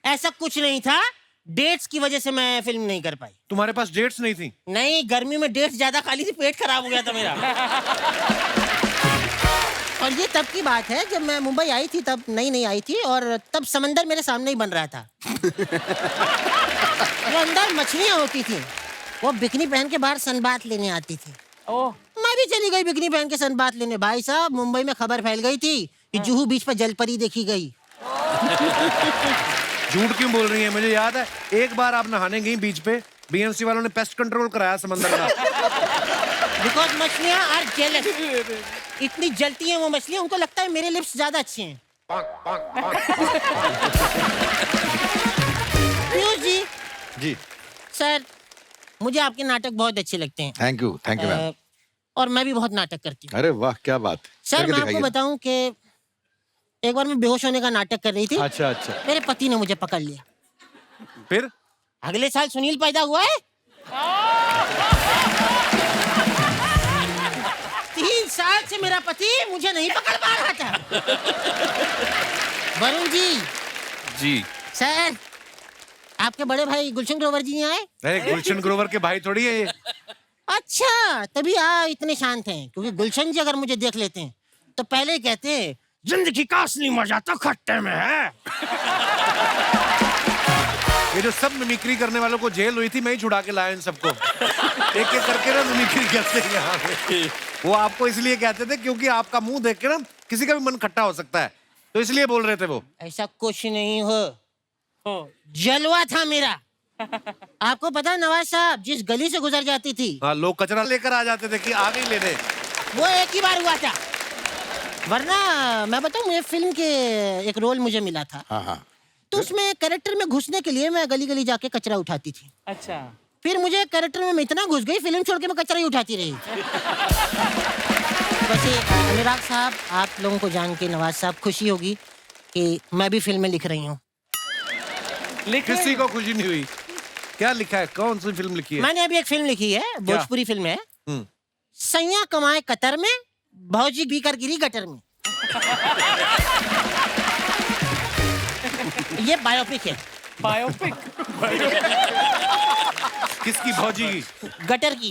ऐसा कुछ नहीं था, डेट्स की वजह से मैं फिल्म नहीं कर पाई। तुम्हारे पास डेट्स नहीं थी? नहीं, गर्मी में डेट्स ज्यादा खा ली थी, पेट खराब हो गया था मेरा। और ये तब की बात है जब मैं मुंबई आई थी, तब नई आई थी और तब समंदर मेरे सामने ही बन रहा था। वो अंदर मछलियां होती थी, वो बिकनी पहन के बाहर सनबाथ लेने आती थी। ओह, मैं भी चली गई बिकनी पहन के सनबाथ लेने। भाई साहब, मुंबई में खबर फैल गई थी कि जुहू बीच पर जलपरी देखी गई। झूठ क्यों बोल रही है? मुझे याद है एक बार आप नहाने गई बीच पे, बीएमसी वालों ने पेस्ट कंट्रोल कराया समंदर का। बिकॉज मछलियां आर जेलस। इतनी जलती हैं वो मछलियां, उनको लगता है मेरे लिप्स ज्यादा अच्छे हैं। पीयूष जी। जी सर, मुझे आपके नाटक बहुत अच्छे लगते हैं। Thank you ma'am. और मैं भी बहुत नाटक करती हूँ। अरे वाह, क्या बात। सर, मैं आपको बताऊं कि एक बार मैं बेहोश होने का नाटक कर रही थी। अच्छा अच्छा। मेरे पति ने मुझे पकड़ लिया। फिर अगले साल सुनील पैदा हुआ है। 3 साल से मेरा पति मुझे नहीं पकड़ पा रहा था। वरुण जी। जी सर, आपके बड़े भाई गुलशन ग्रोवर जी नहीं आए? अरे गुलशन ग्रोवर के भाई थोड़ी है ये। अच्छा, तभी आप इतने शांत हैं, क्योंकि गुलशन जी अगर मुझे देख लेते हैं तो पहले ही कहते हैं जिंदगी का असली मजा तो खट्टे में है। ये जो सब मिमिक्री करने वालों को जेल हुई थी, मैं ही छुड़ा के लाया इन सबको। एक एक करके ना मिमिक्री करते हैं यहाँ पे। वो आपको इसलिए कहते थे क्योंकि आपका मुंह देख के ना किसी का भी मन खट्टा हो सकता है, तो इसलिए बोल रहे थे वो। ऐसा कुछ नहीं हो, जलवा था मेरा। आपको पता नवाज साहब जिस गली से गुजर जाती थी, हाँ, लोग कचरा लेकर आ जाते थे कि आ गई लेने। वो एक ही बार हुआ था। वरना मैं बताऊं, मुझे फिल्म के एक रोल मुझे मिला था। हाँ। तो उसमें कैरेक्टर में घुसने के लिए मैं गली गली जाके कचरा उठाती थी। अच्छा। फिर मुझे कैरेक्टर में इतना घुस गई, फिल्म छोड़ के मैं कचरा ही उठाती रही। वैसे अनुराग साहब, आप लोगों को जान के नवाज साहब खुशी होगी कि मैं भी फिल्में लिख रही हूँ। किसी को खुशी नहीं हुई? क्या लिखा है? कौन सी फिल्म लिखी है? मैंने अभी एक फिल्म लिखी है, भोजपुरी फिल्म है। सैया कमाए कतर में, भौजी बीकर गिरी गटर में। ये बायोपिक है। बायोपिक? किसकी? भौजी की? गटर की।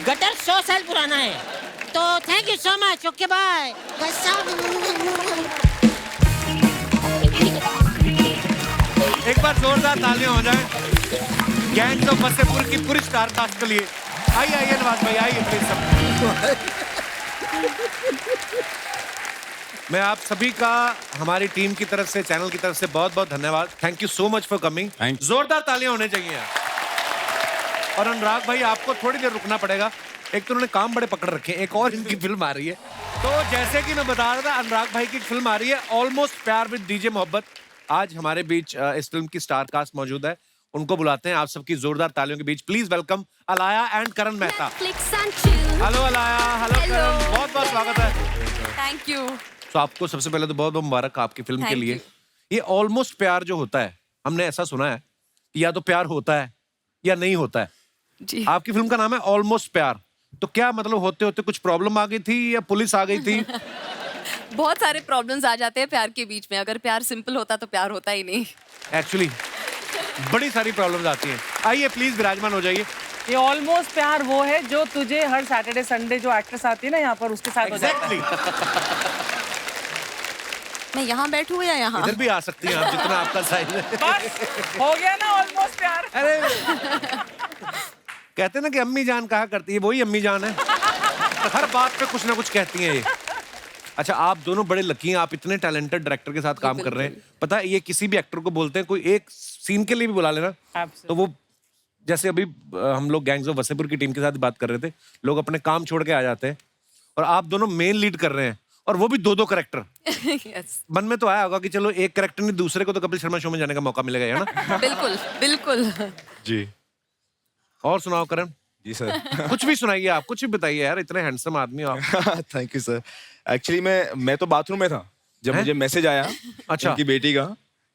गटर 100 साल पुराना है। तो thank you so much. Okay bye. एक बार जोरदार तालियां हो जाए गैंग्स ऑफ वसेपुर की पूरी स्टार कास्ट के लिए। आइए नवाज भाई, आइए प्लीज सब। मैं आप सभी का हमारी टीम की तरफ से, चैनल की तरफ से बहुत बहुत धन्यवाद। Thank you so much for coming. जोरदार तालियां होने चाहिए यार। और अनुराग भाई, आपको थोड़ी देर रुकना पड़ेगा, एक तो उन्होंने काम बड़े पकड़ रखे हैं, एक और इनकी फिल्म आ रही है। तो जैसे कि मैं बता रहा था, अनुराग भाई की फिल्म आ रही है ऑलमोस्ट प्यार विद डीजे मोहब्बत। आज हमारे बीच इस फिल्म की स्टार कास्ट मौजूद है, उनको बुलाते हैं आप सबकी जोरदार तालियों के बीच। Please welcome Alaya and Karan Mehta. Hello Alaya, hello Karan, बहुत बहुत स्वागत है। Thank you. तो आपको सबसे पहले तो बहुत बहुत मुबारक आपकी फिल्म के Thank लिए। you. ये ऑलमोस्ट प्यार जो होता है, हमने ऐसा सुना है या तो प्यार होता है या नहीं होता है। जी। आपकी फिल्म का नाम है ऑलमोस्ट प्यार, तो क्या मतलब होते होते कुछ प्रॉब्लम आ गई थी या पुलिस आ गई थी? बहुत सारे प्रॉब्लम्स आ जाते हैं प्यार के बीच में। अगर प्यार सिंपल होता तो प्यार होता ही नहीं। एक्चुअली बड़ी सारी प्रॉब्लम्स आती हैं। आइए प्लीज विराजमान हो जाइए। ये ऑलमोस्ट प्यार वो है जो तुझे हर सैटरडे संडे जो एक्ट्रेस आती है ना यहाँ पर उसके साथ हो जाता है। मैं यहाँ बैठूँ या यहाँ? इधर भी आ सकती हैं आप, जितना आपका साइज है। बस हो गया ना ऑलमोस्ट प्यार। अरे कहते हैं ना कि अम्मी जान कहा करती है, वही अम्मी जान है। हर बात पे कुछ ना कुछ कहती हैं ये। अच्छा, आप दोनों बड़े लकी हैं, आप इतने टैलेंटेड डायरेक्टर के साथ काम कर रहे हैं। पता है, ये किसी भी एक्टर को बोलते हैं, कोई एक सीन के लिए भी बुला लेना तो वो, जैसे अभी हम लोग गैंग्स ऑफ वसेपुर की टीम के साथ बात कर रहे थे, लोग अपने काम छोड़ के आ जाते हैं और आप दोनों मेन लीड कर रहे हैं, और वो भी 2-2 कैरेक्टर। यस, मन में तो आया होगा कि चलो एक कैरेक्टर नहीं, दूसरे को तो कपिल शर्मा शो में जाने का मौका मिलेगा, है ना? बिल्कुल बिल्कुल। जी। और सुनाओ करण जी सर। कुछ भी सुनाइए, आप कुछ भी बताइए यार, इतने हैंडसम आदमी हो आप। Thank you sir. एक्चुअली मैं तो बाथरूम में था जब मुझे मैसेज आया अच्छा उनकी बेटी का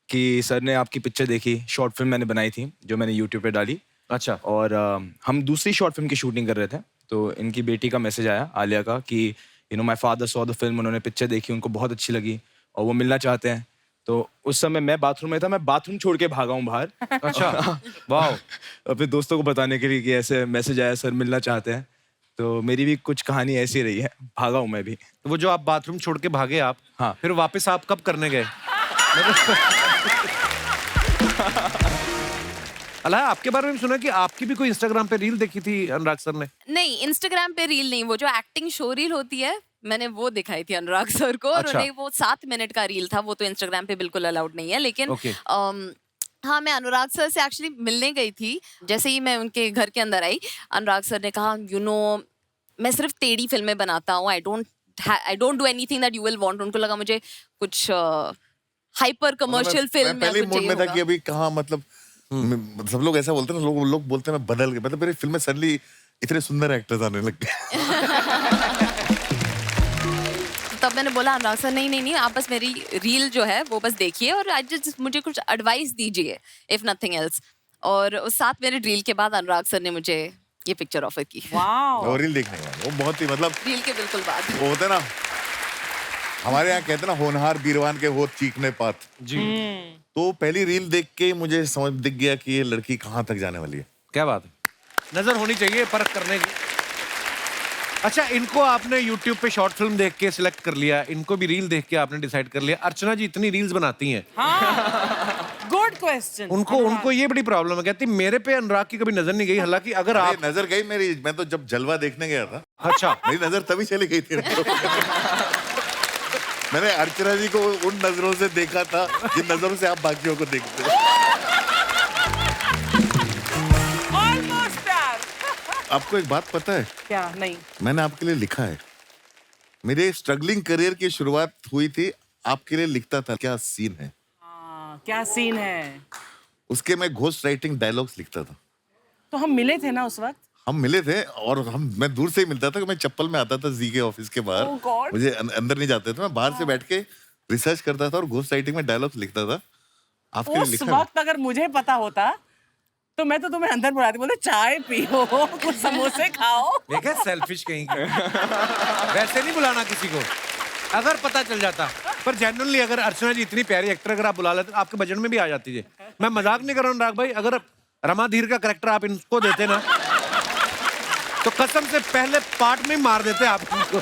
कि सर ने आपकी पिक्चर देखी, शॉर्ट फिल्म मैंने बनाई थी जो मैंने यूट्यूब पे डाली। अच्छा। और हम दूसरी शॉर्ट फिल्म की शूटिंग कर रहे थे, तो इनकी बेटी का मैसेज आया आलिया का कि you know my father saw the film, उन्होंने पिक्चर देखी, उनको बहुत अच्छी लगी और वो मिलना चाहते हैं। तो उस समय मैं बाथरूम में था, मैं बाथरूम छोड़ के भागा हूँ बाहर। अच्छा। वाह। अपने दोस्तों को बताने के लिए कि ऐसे मैसेज आया, सर मिलना चाहते हैं। तो मेरी भी कुछ कहानी ऐसी रही है, भागा हूँ मैं भी। तो वो जो आप बाथरूम छोड़ के भागे आप, हाँ, फिर वापस आप कब करने गए? अला, आपके बारे में सुना कि आपकी भी कोई इंस्टाग्राम पे रील देखी थी अनुराग सर ने? नहीं, इंस्टाग्राम पे रील नहीं, वो जो एक्टिंग शो रील होती है मैंने वो दिखाई थी अनुराग सर को। और अच्छा। उन्हें वो 7 मिनट का रील था, वो तो इंस्टाग्राम पे बिल्कुल अलाउड नहीं है। लेकिन हाँ, मैं अनुराग सर से एक्चुअली मिलने गई थी। जैसे ही मैं उनके घर के अंदर आई, अनुराग सर ने कहा, यू नो मैं सिर्फ टेढ़ी फिल्में बनाता हूँ, I don't do anything that you will want. उनको लगा मुझे कुछ हाइपर कमर्शियल फिल्म पहले मूड में था कि अभी कहाँ, मतलब सब लोग ऐसा बोलते हैं ना, लोग बोलते हैं मैं बदल गया, मतलब मेरी फिल्म में सडनली इतने सुंदर एक्टर्स आने लग गए। तब मैंने बोला अनुराग सर नहीं, आप बस मेरी रील जो है वो बस देखिए और आज जस्ट मुझे कुछ एडवाइस दीजिए, इफ नथिंग एल्स। और उस 7 मिनट रील के बाद अनुराग सर ने मुझे ये पिक्चर ऑफर की। वो रील देखने का वो बहुत ही, मतलब रील के बिल्कुल बाद वो होता है ना, हमारे यहाँ कहते हैं ना, होनहार बीरवान के होत चीखने पात जी। तो पहली रील देख के मुझे समझ दिख गया कि ये लड़की कहाँ तक जाने वाली है। क्या बात है, नजर होनी चाहिए परख करने की। अच्छा, इनको आपने YouTube पे शॉर्ट फिल्म देख के सिलेक्ट कर लिया, इनको भी रील देख के आपने डिसाइड कर लिया। अर्चना जी इतनी रील्स बनाती हैं। Good question. उनको ये बड़ी प्रॉब्लम है, कहती मेरे पे अनुराग की कभी नजर नहीं गई। हालांकि अगर आप नजर गई मेरी, मैं तो जब जलवा देखने गया था, अच्छा, मेरी नजर तभी चली गई थी। मैंने अर्चना जी को उन नजरों से देखा था जिन नजरों से आप बाकियों को देखते हो। आपको एक बात पता है? क्या? नहीं। मैंने आपके लिए लिखा है। मेरे स्ट्रगलिंग करियर की शुरुआत हुई थी, आपके लिए लिखता था क्या सीन है। क्या सीन है? उसके मैं घोस्ट राइटिंग डायलॉग्स लिखता था। तो हम मिले थे ना उस वक्त? हम मिले थे और मैं दूर से ही मिलता था। मैं चप्पल में आता था जी के ऑफिस के बाहर। Oh God. मुझे अंदर नहीं जाते थे, मैं बाहर से बैठ के रिसर्च करता था और घोस्ट राइटिंग में डायलॉग्स लिखता था। आपके लिए उस लिखा है। वक्त अगर मुझे पता होता तो मैं तो तुम्हें अंदर बुलाती, बोले चाय पियो, कुछ समोसे खाओ। देखे सेल्फिश कहीं के। वैसे नहीं बुलाना किसी को, अगर पता चल जाता। पर जेन्युइनली अगर अर्चना जी इतनी प्यारी एक्टर अगर आप बुला लेते, आपके बजट में भी आ जाती है। मैं मजाक नहीं कर रहा हूँ अनुराग भाई, अगर रमा धीर का कैरेक्टर आप इनको देते ना, तो कसम से पहले पार्ट में ही मार देते आप इनको।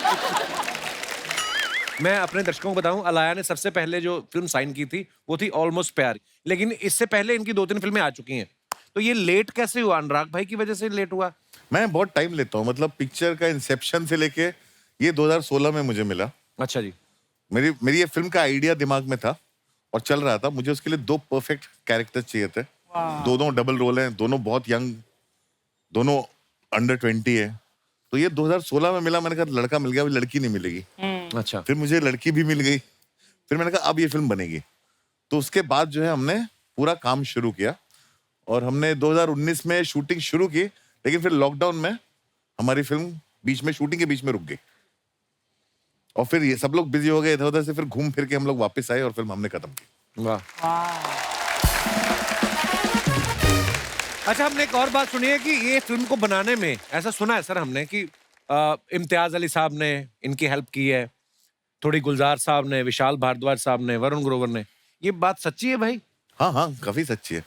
मैं अपने दर्शकों को बताऊं, अलाया ने सबसे पहले जो फिल्म साइन की थी वो थी ऑलमोस्ट प्यार, लेकिन इससे पहले इनकी 2-3 फिल्में आ चुकी हैं। तो ये लेट कैसे हुआ? अनुराग भाई की वजह से लेट हुआ? मैं बहुत टाइम लेता हूँ, मतलब पिक्चर का इंसेप्शन से लेके ये 2016 में मुझे मिला। अच्छा जी। मेरी ये फिल्म का आइडिया दिमाग में था और चल रहा था। मुझे उसके लिए 2 परफेक्ट कैरेक्टर चाहिए थे। दोनों डबल रोल हैं, दोनों बहुत यंग, दोनों अंडर 20 है। तो ये 2016 में मिला। मैंने कहा लड़का मिल गया, अभी लड़की नहीं मिलेगी। अच्छा। फिर मुझे लड़की भी मिल गई। फिर मैंने कहा अब ये फिल्म बनेगी। तो उसके बाद जो है हमने पूरा काम शुरू किया और हमने 2019 में शूटिंग शुरू की, लेकिन फिर लॉकडाउन में हमारी फिल्म बीच में, शूटिंग के बीच में रुक गई और फिर ये सब लोग बिजी हो गए इधर उधर से। फिर घूम फिर के हम लोग वापस आए और फिल्म हमने खत्म की। वाह। अच्छा, हमने एक और बात सुनी है कि ये फिल्म को बनाने में, ऐसा सुना है सर हमने कि इम्तियाज अली साहब ने इनकी हेल्प की है, थोड़ी गुलजार साहब ने, विशाल भारद्वाज साहब ने, वरुण ग्रोवर ने। ये बात सच्ची है भाई? हाँ हाँ, काफी सच्ची है।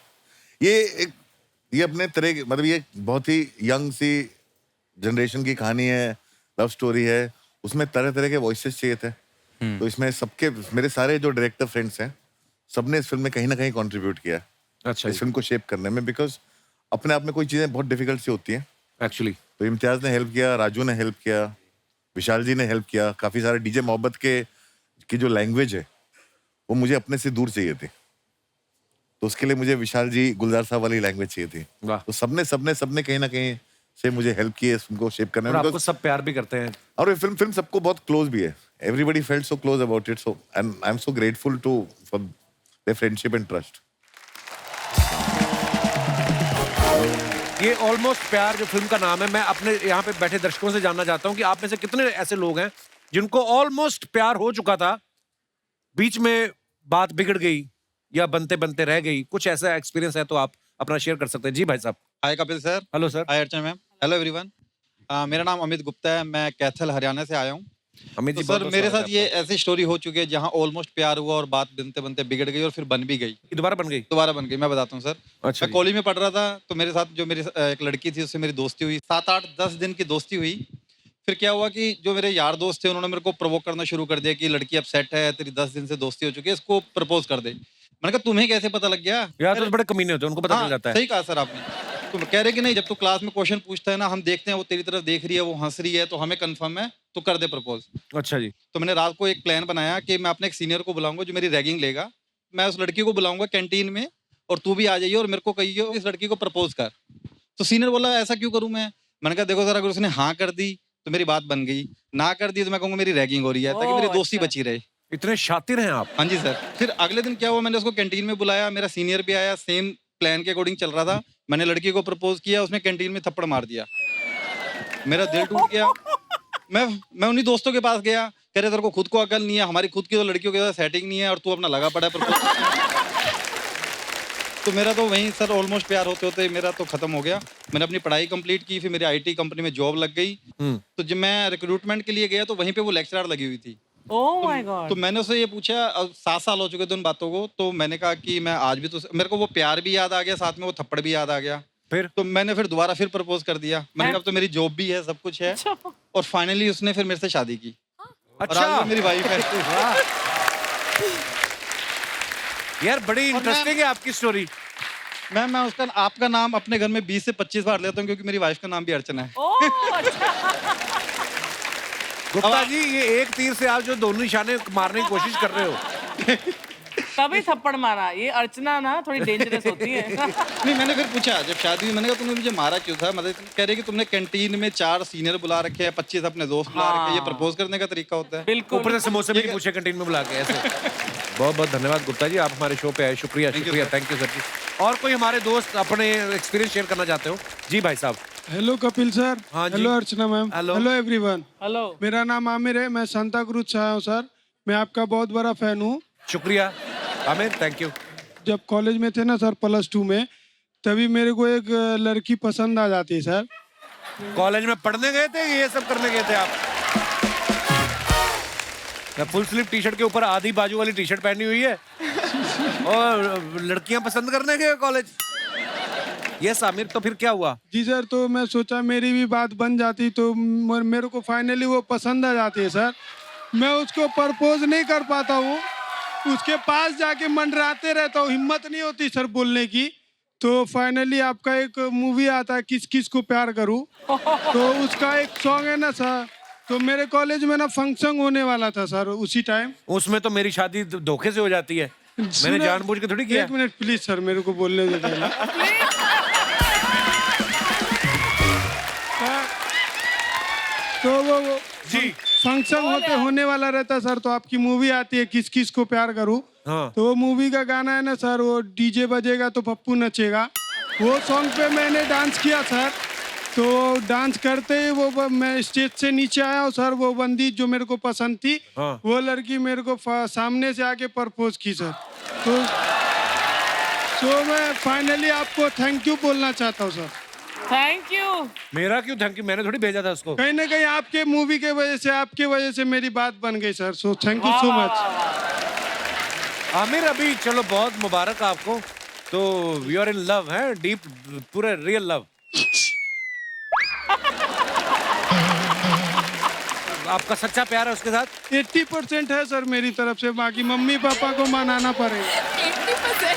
ये अपने तरह की, मतलब ये बहुत ही यंग सी जनरेशन की कहानी है, लव स्टोरी है, उसमें तरह तरह के वॉइसेस चाहिए थे। तो इसमें सबके, मेरे सारे जो डायरेक्टर फ्रेंड्स हैं, सबने इस फिल्म में कहीं ना कहीं कंट्रीब्यूट किया। अच्छा, इस फिल्म को शेप करने में, बिकॉज अपने आप में कोई चीजें बहुत डिफिकल्ट सी होती हैं एक्चुअली। तो इम्तियाज ने हेल्प किया, राजू ने हेल्प किया, विशाल जी ने हेल्प किया, काफी सारे डीजे मोहब्बत की जो लैंग्वेज है वो मुझे अपने से दूर चाहिए थी, तो उसके लिए मुझे विशाल जी, गुलजार साहब वाली लैंग्वेज चाहिए थी। तो सबने कहीं ना कहीं से मुझे हेल्प की है इस फिल्म को शेप करने में। आपको सब प्यार भी करते हैं और ये फिल्म सबको बहुत क्लोज भी है। Everybody felt so close about it, so and I am so grateful to for their friendship and trust. ये ऑलमोस्ट प्यार जो फिल्म का नाम है, मैं अपने यहाँ पे बैठे दर्शकों से जानना चाहता हूँ कि आप में से कितने ऐसे लोग हैं जिनको ऑलमोस्ट प्यार हो चुका था, बीच में बात बिगड़ गई या बनते बनते रह गई, कुछ ऐसा एक्सपीरियंस है तो आप अपना शेयर कर सकते हैं। जी भाई साहब। Hi Kapil sir. Hello sir. Hi Archana ma'am. Hello everyone. मेरा नाम अमित गुप्ता है, मैं कैथल हरियाणा से आया हूँ। अमित तो जी, सर बहुत-बहुत मेरे स्वागत साथ ये ऐसी स्टोरी हो चुकी है जहाँ ऑलमोस्ट प्यार हुआ और बात बनते बनते बिगड़ गई और फिर बन भी गई। दोबारा बन गई। मैं बताता हूँ सर। अच्छा मैं कॉलेज में पढ़ रहा था, तो मेरे साथ जो मेरी एक लड़की थी उससे मेरी दोस्ती हुई, 7-8-10 दिन की दोस्ती हुई। फिर क्या हुआ कि जो मेरे यार दोस्त थे उन्होंने मेरे को प्रोवोक करना शुरू कर दिया कि लड़की अब सेट है, तेरी 10 दिन से दोस्ती हो चुकी है, इसको प्रपोज कर दे। मैंने कहा तुम्हें कैसे पता लग गया? यार तो बड़े कमीने होते हैं, उनको पता चल जाता है। सही कहा सर आपने। तो कह रहे कि नहीं, जब तू क्लास में क्वेश्चन पूछता है ना, हम देखते हैं वो तेरी तरफ देख रही है, वो हंस रही है, तो हमें कंफर्म है, तो कर दे प्रपोज। अच्छा जी। तो मैंने रात को एक प्लान बनाया कि मैं अपने एक सीनियर को बुलाऊंगा जो मेरी रैगिंग लेगा, मैं उस लड़की को बुलाऊंगा कैंटीन में और तू भी आ जाइए और मेरे को कहिए इस लड़की को प्रपोज कर। तो सीनियर बोला ऐसा क्यों करूं मैं? मैंने कहा देखो सर, अगर उसने हाँ कर दी तो मेरी बात बन गई, ना कर दी तो मैं कहूंगा मेरी रैगिंग हो रही है, ताकि मेरी दोस्ती बची रहे। इतने शातिर हैं आप। हाँ जी सर। फिर अगले दिन क्या हुआ, मैंने उसको कैंटीन में बुलाया, मेरा सीनियर भी आया, सेम प्लान के अकॉर्डिंग चल रहा था। मैंने लड़की को प्रपोज किया, उसने कैंटीन में थप्पड़ मार दिया, मेरा दिल टूट गया। मैं उन्हीं दोस्तों के पास गया, कह रहे तेरे को खुद को अकल नहीं है, हमारी खुद की तो लड़कियों के साथ सेटिंग नहीं है और तू अपना लगा पड़ा है प्रपोज। तो मेरा तो वहीं सर ऑलमोस्ट प्यार होते होते मेरा तो खत्म हो गया। मैंने अपनी पढ़ाई कंप्लीट की, फिर मेरी आईटी कंपनी में जॉब लग गई। तो जब मैं रिक्रूटमेंट के लिए गया तो वहीं पे वो लेक्चरर लगी हुई थी। Oh my God. तो मैंने उससे ये पूछा, अब 7 साल हो चुके थे उन बातों को, तो मैंने कहा कि मैं आज भी तो, मेरे को वो प्यार भी याद आ गया, साथ में वो थप्पड़ भी याद आ गया। फिर तो मैंने फिर दोबारा फिर प्रपोज कर दिया। मैंने कहा अब तो मेरी जॉब भी है, सब कुछ है। और फाइनली उसने फिर मेरे से शादी की। और आज वो मेरी वाइफ है। यार बड़ी इंटरेस्टिंग है आपकी स्टोरी। मैं उसका, आपका नाम अपने घर में 20 से 25 बार लेता हूँ क्योंकि मेरी वाइफ का नाम भी अर्चना है। गुप्ता जी, ये एक तीर से आप जो दोनों निशाने मारने की कोशिश कर रहे हो। तभी थप्पड़ मारा। ये अर्चना ना थोड़ी डेंजरस होती है। नहीं, मैंने फिर पूछा जब शादी हुई, मैंने कहा तुमने मुझे मारा क्यों था? मतलब कह रहे कि तुमने कैंटीन में 4 सीनियर बुला रखे हैं, 25 अपने दोस्त बुला रखे हैं, ये प्रपोज करने का तरीका होता है। बिल्कुल। ऊपर से समोसे भी पूछे कैंटीन में बुला के ऐसे। बहुत बहुत धन्यवाद गुप्ता जी, आप हमारे शो पे आए। शुक्रिया शुक्रिया, थैंक यू सर जी। और कोई हमारे दोस्त अपने एक्सपीरियंस शेयर करना चाहते हो? जी भाई साहब। Hello Kapil sir. हाँ जी। हेलो अर्चना मैम। Hello everyone. हेलो। मेरा नाम आमिर है, मैं सांता क्रूज से आया हूँ सर। मैं आपका बहुत बड़ा फैन हूँ। शुक्रिया आमिर, थैंक यू। जब कॉलेज में थे ना सर, +2 में, तभी मेरे को एक लड़की पसंद आ जाती है सर। कॉलेज में पढ़ने गए थे, ये सब करने गए थे आप? फुल स्लीव टी शर्ट के ऊपर आधी बाजू वाली टी शर्ट पहनी हुई है और लड़कियां पसंद करने गए कॉलेज। यस आमिर, तो फिर क्या हुआ? जी सर, तो मैं सोचा मेरी भी बात बन जाती, तो मेरे को फाइनली वो पसंद आ जाती है सर। मैं उसको प्रपोज नहीं कर पाता हूँ, उसके पास जाके मंडराते रहता हूँ, हिम्मत नहीं होती सर बोलने की। तो फाइनली आपका एक मूवी आता है किस किस को प्यार करूँ, तो उसका एक सॉन्ग है ना सर, तो मेरे कॉलेज में ना फंक्शन होने वाला था सर उसी टाइम। उसमें तो मेरी शादी धोखे से हो जाती है, मैंने जानबूझ के थोड़ी किया। 1 मिनट प्लीज सर, मेरे को बोलने दो पहले। तो वो जी फंक्शन होने वाला रहता सर, तो आपकी मूवी आती है किस किस को प्यार करूं। हाँ। तो वो मूवी का गाना है ना सर, वो डीजे बजेगा तो पप्पू नचेगा, वो सॉन्ग पे मैंने डांस किया सर। तो डांस करते ही वो मैं स्टेज से नीचे आया हूँ सर, वो बंदी जो मेरे को पसंद थी, हाँ। वो लड़की मेरे को सामने से आके प्रपोज की सर। तो मैं फाइनली आपको थैंक यू बोलना चाहता हूँ सर। Thank you. मेरा क्यों थैंक यू, मैंने थोड़ी भेजा था उसको। कहीं ना कहीं आपके मूवी के वजह से, आपके वजह से मेरी बात बन गई sir. So thank you so much Aamir. अभी चलो बहुत मुबारक आपको, तो यू आर इन लव है, डीप, पूरा रियल लव। आपका सच्चा प्यार है उसके साथ? 80% है सर मेरी तरफ से, बाकी मम्मी पापा को मनाना पड़ेगा। 80%।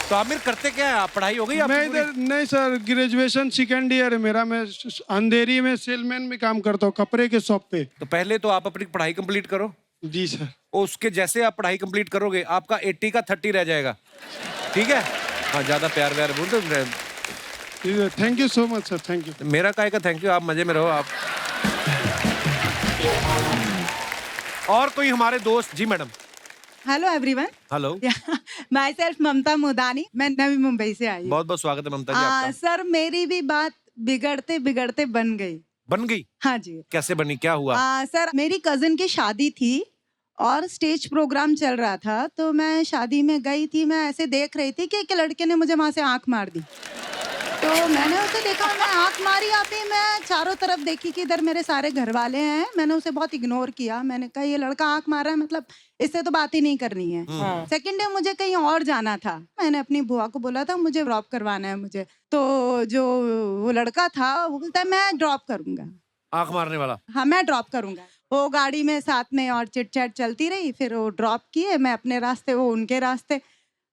तो आमिर करते क्या है आप? पढ़ाई हो गई आपकी मैं इधर नहीं सर, ग्रेजुएशन सेकेंड ईयर है मेरा। मैं अंधेरी में सेलमैन में काम करता हूँ, कपड़े के शॉप पे। तो पहले तो आप अपनी पढ़ाई कंप्लीट करो। जी सर। उसके जैसे आप पढ़ाई कंप्लीट करोगे आपका 80 का 30 रह जाएगा, ठीक है? हाँ, ज्यादा प्यार व्यार बोल दो। Thank you so much sir, thank you. मेरा काहे का थैंक यू, आप मजे में रहो आप। और कोई हमारे दोस्त? जी madam. Hello everyone. Hello. Myself Mamta Mudani, मैं नवी मुंबई से आई हूँ। बहुत बहुत स्वागत है ममता जी आपका। सर मेरी भी बात बिगड़ते बिगड़ते बन गई। बन गई? हाँ जी। कैसे बनी, क्या हुआ? सर मेरी कजिन की शादी थी और स्टेज प्रोग्राम चल रहा था, तो मैं शादी में गई थी। मैं ऐसे देख रही थी कि एक लड़के ने मुझे वहां से आंख मार दी। तो मैंने उसे देखा, मैं आंख मारी अभी, मैं चारों तरफ देखी कि इधर मेरे सारे घर वाले हैं। मैंने उसे बहुत इग्नोर किया। मैंने कहा ये लड़का आंख मार रहा है, मतलब इससे तो बात ही नहीं करनी है। सेकंड डे मुझे कहीं और जाना था। मैंने अपनी बुआ को बोला था मुझे ड्रॉप करवाना है मुझे। तो जो वो लड़का था वो बोलता है मैं ड्रॉप करूंगा। आंख मारने वाला? हाँ, मैं ड्रॉप करूंगा। वो गाड़ी में साथ में और चिट चैट चलती रही। फिर वो ड्रॉप किए, मैं अपने रास्ते, वो उनके रास्ते।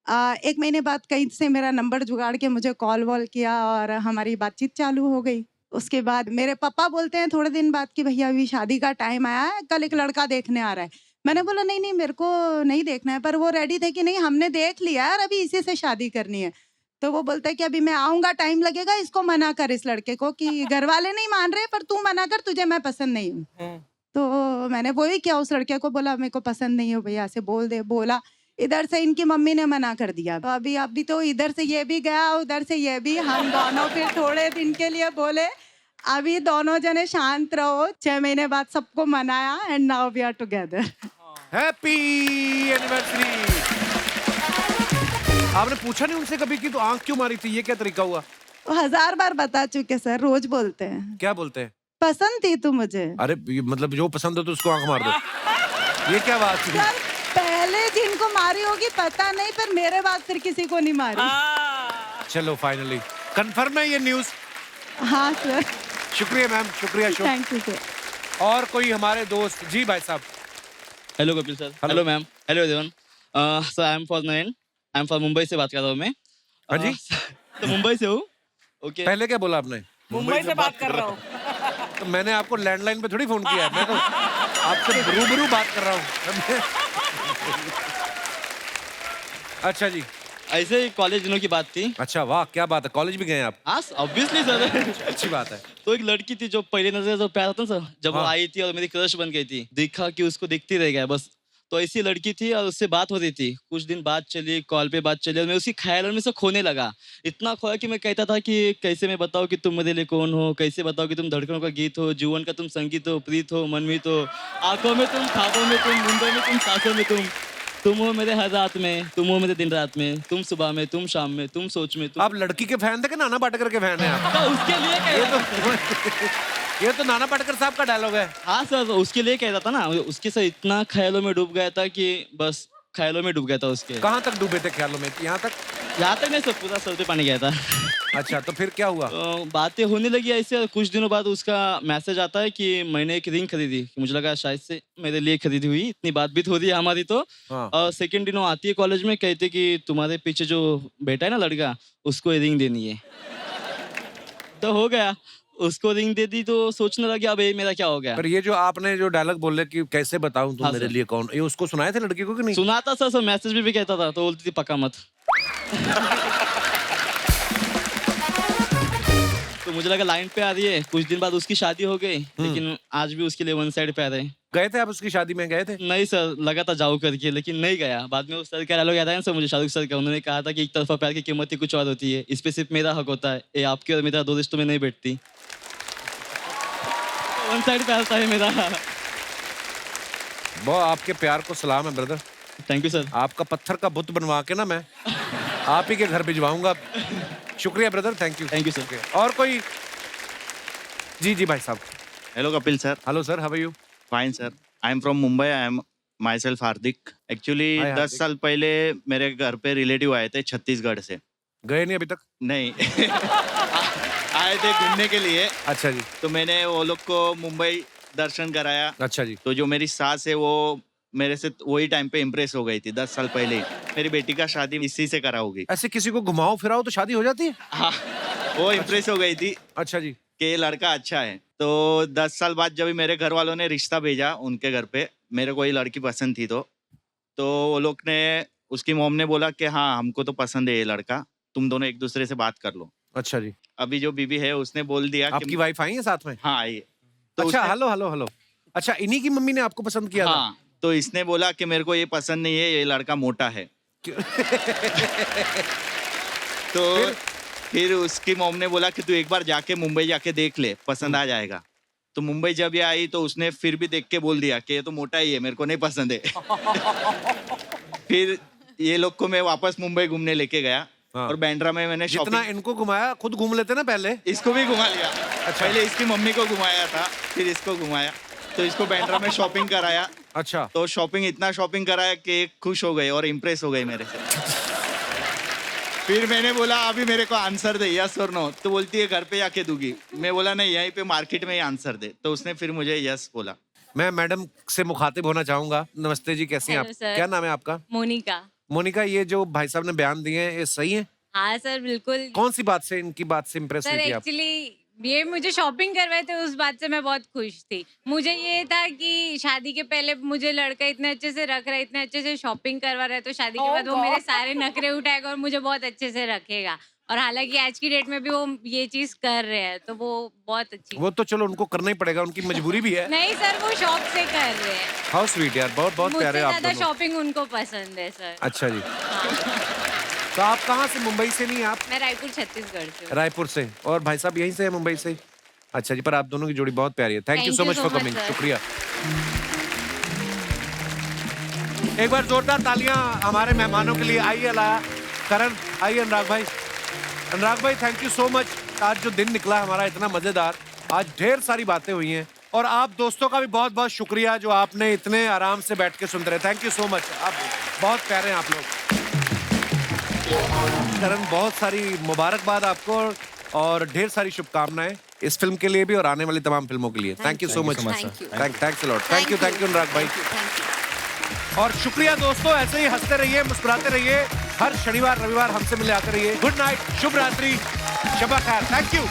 1 महीने बाद कहीं से मेरा नंबर जुगाड़ के मुझे कॉल वॉल किया और हमारी बातचीत चालू हो गई। उसके बाद मेरे पापा बोलते हैं थोड़े दिन बाद कि भैया अभी शादी का टाइम आया है, कल एक लड़का देखने आ रहा है। मैंने बोला नहीं नहीं मेरे को नहीं देखना है, पर वो रेडी थे कि नहीं हमने देख लिया और अभी इसी से शादी करनी है। तो वो बोलता है कि अभी मैं आऊंगा, टाइम लगेगा, इसको मना कर इस लड़के को कि घर वाले नहीं मान रहे पर तू मना कर, तुझे मैं पसंद नहीं हूँ। तो मैंने वही किया, उस लड़के को बोला मेरे को पसंद नहीं हो भैया से बोल दे। बोला, इधर से इनकी मम्मी ने मना कर दिया। तो अभी तो इधर से ये भी गया, उधर से ये भी। हम दोनों फिर थोड़े दिन के लिए बोले अभी दोनों जने शांत रहो। 6 महीने बाद सबको मनाया and now we are together. Happy anniversary. आपने पूछा नहीं उनसे कभी कि तो आंख क्यों मारी थी, ये क्या तरीका हुआ? वो 1000 बार बता चुके सर, रोज बोलते हैं। क्या बोलते हैं? पसंद थी तू मुझे। अरे मतलब जो पसंद हो तो उसको आंख मार दो, ये क्या बात थी? सर पहले जिनको मारी होगी पता नहीं, पर मेरे बाद फिर किसी को नहीं मारी। चलो फाइनली कंफर्म है ये न्यूज? हाँ सर। शुक्रिया मैम, शुक्रिया। Thank you sir. और कोई हमारे दोस्त? जी भाई साहब। Hello Kapil sir. Hello ma'am. Hello everyone. Sir I am from Mumbai से बात कर रहा हूँ मैं। हाँ जी। तो मुंबई से हूँ। ओके। पहले क्या बोला आपने? मुंबई से बात कर रहा हूँ। तो मैंने आपको लैंडलाइन पे थोड़ी फोन किया है, मैं तो आपसे रूबरू बात कर रहा हूँ। अच्छा जी। ऐसे ही कॉलेज दिनों की बात थी। अच्छा वाह, क्या बात है, कॉलेज भी गए आप? हाँ ऑब्वियसली सर। अच्छी बात है। तो एक लड़की थी जो पहले नजर जो प्यार था ना सर, जब वो हाँ। आई थी और मेरी क्रश बन गई थी, देखा कि उसको देखती रह गया बस। तो ऐसी लड़की थी और उससे बात हो रही थी, कुछ दिन बात चली, कॉल पे बात चली और मैं उसी ख्यालों में से खोने लगा। इतना खोया कि मैं कहता था कि कैसे मैं बताऊं कि तुम मेरे लिए कौन हो, कैसे बताओ कि तुम धड़कनों का गीत हो, जीवन का तुम संगीत हो, प्रीत हो, मनमीत हो, आंखों में तुम, ख्वाबों में तुम, मुंडों में तुम, सांसों में तुम हो मेरे हर रात में, तुम हो मेरे दिन रात में, तुम सुबह में, तुम शाम में, तुम सोच में। आप लड़की के फैन थे कि नाना पाटेकर के फैन हैं आप? तो उसके लिए ये तो नाना पाटेकर साहब का डायलॉग है। हाँ सर, उसके लिए कह रहा था ना, उसके साथ इतना ख्यालों में डूब गया था कि बस ख्यालों में डूब गया था उसके। कहाँ तक डूबे थे ख्यालों में? यहाँ तक नहीं सर, पूरा सर पे पानी गया था। अच्छा, तो फिर क्या हुआ? तो बातें होने लगी ऐसे। कुछ दिनों बाद उसका मैसेज आता है कि मैंने एक रिंग खरीदी, मुझे लगा शायद से मेरे लिए खरीदी हुई, इतनी बातचीत हो रही है हमारी। तो और सेकंड दिनों आती है कॉलेज में, कहते कि तुम्हारे पीछे जो बैठा है ना लड़का, उसको रिंग देनी है। तो हो गया, उसको रिंग दे दी। तो सोचने लगे अब ये मेरा क्या हो गया। पर ये जो आपने जो डायलॉग बोले कि कैसे बताऊं तुम हाँ, मेरे सर। लिए कौन, ये उसको सुनाए थे लड़की को कि नहीं? सुनाता सर, मैसेज भी कहता था, तो बोलती थी पक्का मत। तो मुझे लगा लाइन पे आ रही है। कुछ दिन बाद उसकी शादी हो गई, लेकिन आज भी उसके लिए वन साइड पे आ रहे। गए थे आप उसकी शादी में? गए थे? नहीं सर, लगा था जाऊँ करके, लेकिन नहीं गया। बाद में उस सर का डायलॉग याद आया ना सर मुझे, शाहरुख सर का। उन्होंने कहा था कि एक तरफा प्यार की कीमत ही कुछ और होती है, इस पे सिर्फ मेरा हक होता है, ये आपके और मेरा दो रिश्तों में नहीं बैठती। वन साइड प्यार था है मेरा। बहुत आपके प्यार को सलाम है ब्रदर। Thank you sir. आपका पत्थर का बुत बनवा के ना मैं आप ही के घर भिजवाऊंगा। शुक्रिया brother, thank you. Thank you sir. और कोई? जी जी भाई साहब। Hello Kapil sir. Hello sir, how are you? Fine sir. I am from Mumbai. I am myself Hardik. Actually Hi, 10 Hardik. साल पहले मेरे घर पे रिलेटिव आए थे छत्तीसगढ़ से। गए नहीं अभी तक? नहीं आए थे घूमने के लिए। अच्छा जी। तो मैंने वो लोग को मुंबई दर्शन कराया। अच्छा जी। तो जो मेरी सास है वो मेरे से वही टाइम पे इम्प्रेस हो गई थी 10 साल पहले ही। मेरी बेटी का शादी इसी से करा होगी। ऐसे किसी को घुमाओ फिराओ तो शादी हो जाती है? हाँ, वो इम्प्रेस हो गई थी। अच्छा जी। कि ये लड़का अच्छा है। तो 10 साल बाद जब मेरे घर वालों ने रिश्ता भेजा उनके घर पे, मेरे को ये लड़की पसंद थी। तो वो लोग ने, उसकी मॉम ने बोला कि हाँ हमको तो पसंद है ये लड़का, तुम दोनों एक दूसरे से बात कर लो। अच्छा जी। अभी जो बीबी है उसने बोल दिया आपकी वाइफ आई है साथ में? हाँ आई है। अच्छा उसने- हेलो हेलो हेलो। अच्छा इन्हीं की मम्मी ने आपको पसंद किया था? हाँ, तो इसने बोला कि मेरे को ये पसंद नहीं है, ये लड़का मोटा है। तो फिर उसकी मॉम ने बोला कि तू एक बार जाके मुंबई जाके देख ले, पसंद आ जाएगा। तो मुंबई जब ये आई तो उसने फिर भी देख के बोल दिया कि ये तो मोटा ही है, मेरे को नहीं पसंद है। फिर ये लोग को मैं वापस मुंबई घूमने लेके गया। और बैंड्रा में मैंने जितना शॉपिंग, इनको घुमाया खुद घूम लेते ना पहले। इसको भी घुमा लिया। पहले इसकी मम्मी को घुमाया था, फिर इसको घुमाया। तो इसको बैंड्रा में शॉपिंग कराया। अच्छा। तो शॉपिंग, इतना शॉपिंग कराया कि खुश हो गई और इम्प्रेस हो गई मेरे से। फिर मैंने बोला अभी मेरे को आंसर दे, यस और नो। तो बोलती है घर पे जाके दूंगी। मैं बोला नहीं, यहीं पे मार्केट में ही आंसर दे। तो उसने फिर मुझे यस बोला। मैं मैडम से मुखातिब होना चाहूंगा। नमस्ते जी, कैसी हैं आप? Hello sir. क्या नाम है आपका? मोनिका। मोनिका, ये जो भाई साहब ने बयान दिए हैं ये सही है? हाँ सर बिल्कुल। कौन सी बात से, इनकी बात से इम्प्रेस सर हुई थी आप? एक्चुअली ये मुझे शॉपिंग करवाए थे, उस बात से मैं बहुत खुश थी। मुझे ये था कि शादी के पहले मुझे लड़का इतने अच्छे से रख रहा है, इतने अच्छे से शॉपिंग करवा रहा है, तो शादी के बाद वो मेरे सारे नखरे उठाएगा और मुझे बहुत अच्छे से रखेगा। और हालांकि आज की डेट में भी वो ये चीज कर रहे हैं, तो वो बहुत अच्छी। वो तो चलो उनको करना ही पड़ेगा, उनकी मजबूरी भी है। नहीं सर, वो शौक से कर रहे हैं। हाउ स्वीट यार, बहुत बहुत मुझसे प्यारे आप ज्यादा दोनों। शॉपिंग उनको पसंद है सर। अच्छा जी। तो आप कहाँ से? मुंबई से नहीं आप? मैं रायपुर छत्तीसगढ़ से हूँ। रायपुर से। और भाई साहब यहीं से है, मुंबई से? अच्छा जी। पर आप दोनों की जोड़ी बहुत प्यारी है। Thank you so much for coming. शुक्रिया। एक बार जोरदार तालियां हमारे मेहमानों के लिए। आइए लाया करण, आइए अनुराग भाई। अनुराग भाई थैंक यू सो मच। आज जो दिन निकला हमारा इतना मजेदार, आज ढेर सारी बातें हुई हैं। और आप दोस्तों का भी बहुत बहुत शुक्रिया जो आपने इतने आराम से बैठ के सुनते रहे। Thank you so much. आप बहुत प्यारे हैं आप लोग। करण, बहुत सारी मुबारकबाद आपको और ढेर सारी शुभकामनाएं इस फिल्म के लिए भी और आने वाली तमाम फिल्मों के लिए। Thank you so much. Thanks a lot. Thank you Anurag भाई। और शुक्रिया दोस्तों, ऐसे ही हंसते रहिए, मुस्कुराते रहिए। हर शनिवार रविवार हमसे मिले आते रहिए। गुड नाइट, शुभ रात्रि, शब खैर। Thank you.